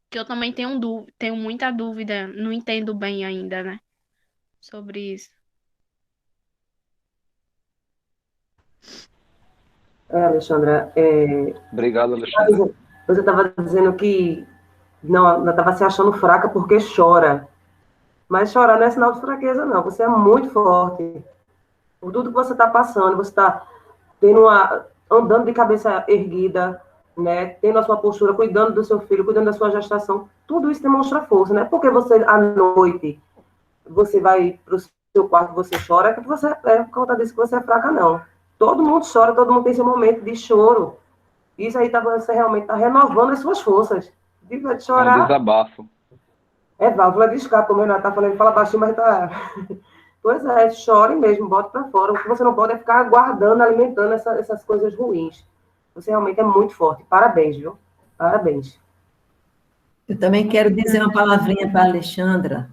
que eu também tenho muita dúvida, não entendo bem ainda, né, sobre isso. Alexandra, Obrigado, Alexandre. você estava dizendo que não estava se achando fraca porque chora. Mas chorar não é sinal de fraqueza, não. Você é muito forte. Por tudo que você está passando, você está andando de cabeça erguida, né? Tendo a sua postura, cuidando do seu filho, cuidando da sua gestação. Tudo isso demonstra força, né? Porque você, à noite, você vai para o seu quarto, você chora, é que você por conta disso que você é fraca, não. Todo mundo chora, todo mundo tem seu momento de choro. Isso aí você realmente está renovando as suas forças. De É um chorar desabafo. é válvula de escape, como o Renato está falando, fala baixinho, mas tá. Pois é, chore mesmo, bote para fora. O que você não pode é ficar guardando, alimentando essas coisas ruins. Você realmente é muito forte. Parabéns, viu? Parabéns. Eu também quero dizer uma palavrinha para a Alexandra,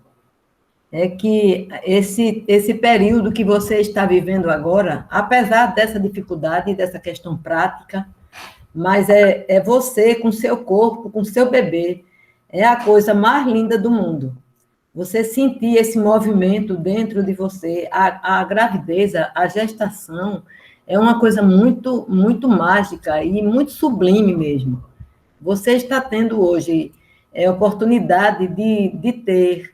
é que esse período que você está vivendo agora, apesar dessa dificuldade, dessa questão prática, mas é você com seu corpo, com seu bebê, é a coisa mais linda do mundo. Você sentir esse movimento dentro de você, a gravidez, a gestação, é uma coisa muito, muito mágica e muito sublime mesmo. Você está tendo hoje a oportunidade de ter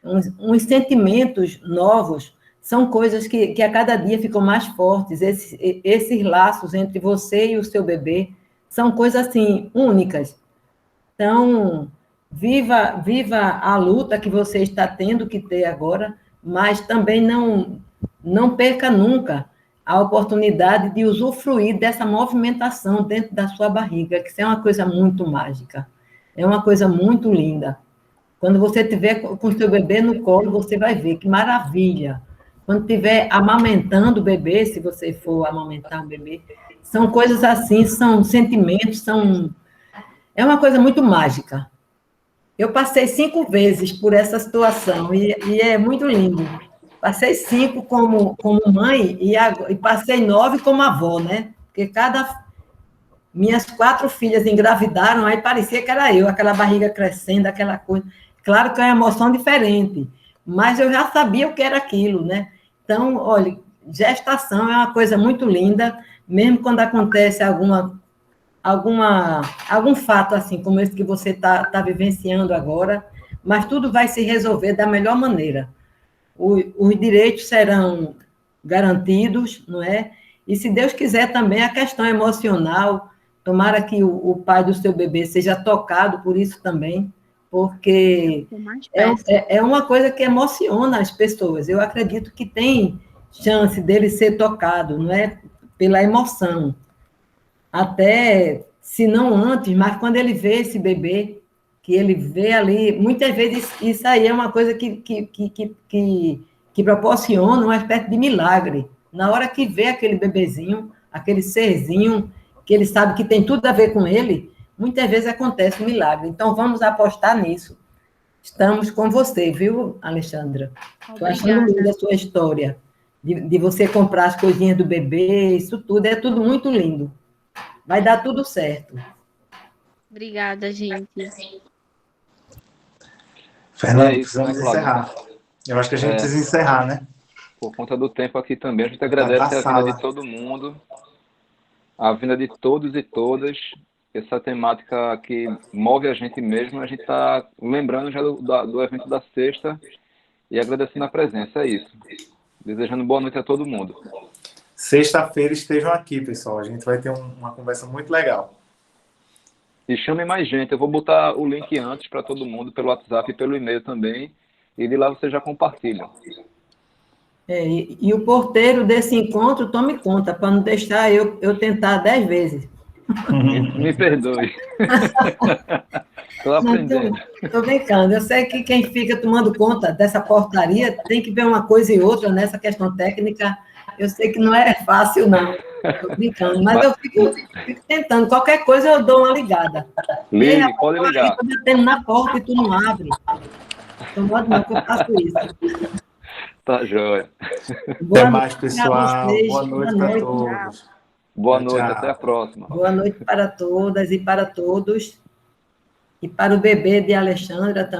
uns sentimentos novos, são coisas que a cada dia ficam mais fortes. Esses laços entre você e o seu bebê são coisas assim, únicas. Então, viva a luta que você está tendo que ter agora, mas também não perca nunca a oportunidade de usufruir dessa movimentação dentro da sua barriga, que isso é uma coisa muito mágica, é uma coisa muito linda. Quando você estiver com o seu bebê no colo, você vai ver que maravilha. Quando estiver amamentando o bebê, se você for amamentar um bebê, são coisas assim, são sentimentos, é uma coisa muito mágica. Eu passei 5 vezes por essa situação e é muito lindo. Passei 5 como mãe e passei 9 como avó, né? Porque minhas 4 filhas engravidaram, aí parecia que era eu, aquela barriga crescendo, aquela coisa. Claro que é uma emoção diferente, mas eu já sabia o que era aquilo, né? Então, olha, gestação é uma coisa muito linda, mesmo quando acontece algum fato assim, como esse que você tá vivenciando agora, mas tudo vai se resolver da melhor maneira. Os direitos serão garantidos, não é? E se Deus quiser também a questão emocional, tomara que o pai do seu bebê seja tocado por isso também, porque é uma coisa que emociona as pessoas. Eu acredito que tem chance dele ser tocado, não é? Pela emoção. Até, se não antes, mas quando ele vê esse bebê, que ele vê ali, muitas vezes isso aí é uma coisa que proporciona uma espécie de milagre. Na hora que vê aquele bebezinho, aquele serzinho, que ele sabe que tem tudo a ver com ele, muitas vezes acontece um milagre. Então, vamos apostar nisso. Estamos com você, viu, Alexandra? Estou achando linda a sua história, de você comprar as coisinhas do bebê, isso tudo, é tudo muito lindo. Vai dar tudo certo. Obrigada, gente. Fernando, precisamos encerrar. Eu acho que a gente precisa encerrar, né? Por conta do tempo aqui também, a gente agradece a vinda de todo mundo, a vinda de todos e todas. Essa temática que move a gente mesmo, a gente está lembrando já do evento da sexta e agradecendo a presença, é isso. Desejando boa noite a todo mundo. Sexta-feira estejam aqui, pessoal. A gente vai ter uma conversa muito legal. E chame mais gente. Eu vou botar o link antes para todo mundo, pelo WhatsApp e pelo e-mail também. E de lá vocês já compartilham. E o porteiro desse encontro, tome conta, para não deixar eu tentar 10 vezes. Me perdoe. Estou aprendendo. Estou brincando. Eu sei que quem fica tomando conta dessa portaria tem que ver uma coisa e outra nessa questão técnica. Eu sei que não é fácil, não. Estou brincando. Mas eu fico tentando. Qualquer coisa eu dou uma ligada. Ligue, pode ligar. Eu batendo na porta e tu não abre. Então, não que eu faço isso. Tá joia. Até mais, pessoal. Boa noite para todos. Boa noite, até a próxima. Boa noite para todas e para todos. E para o bebê de Alexandra também.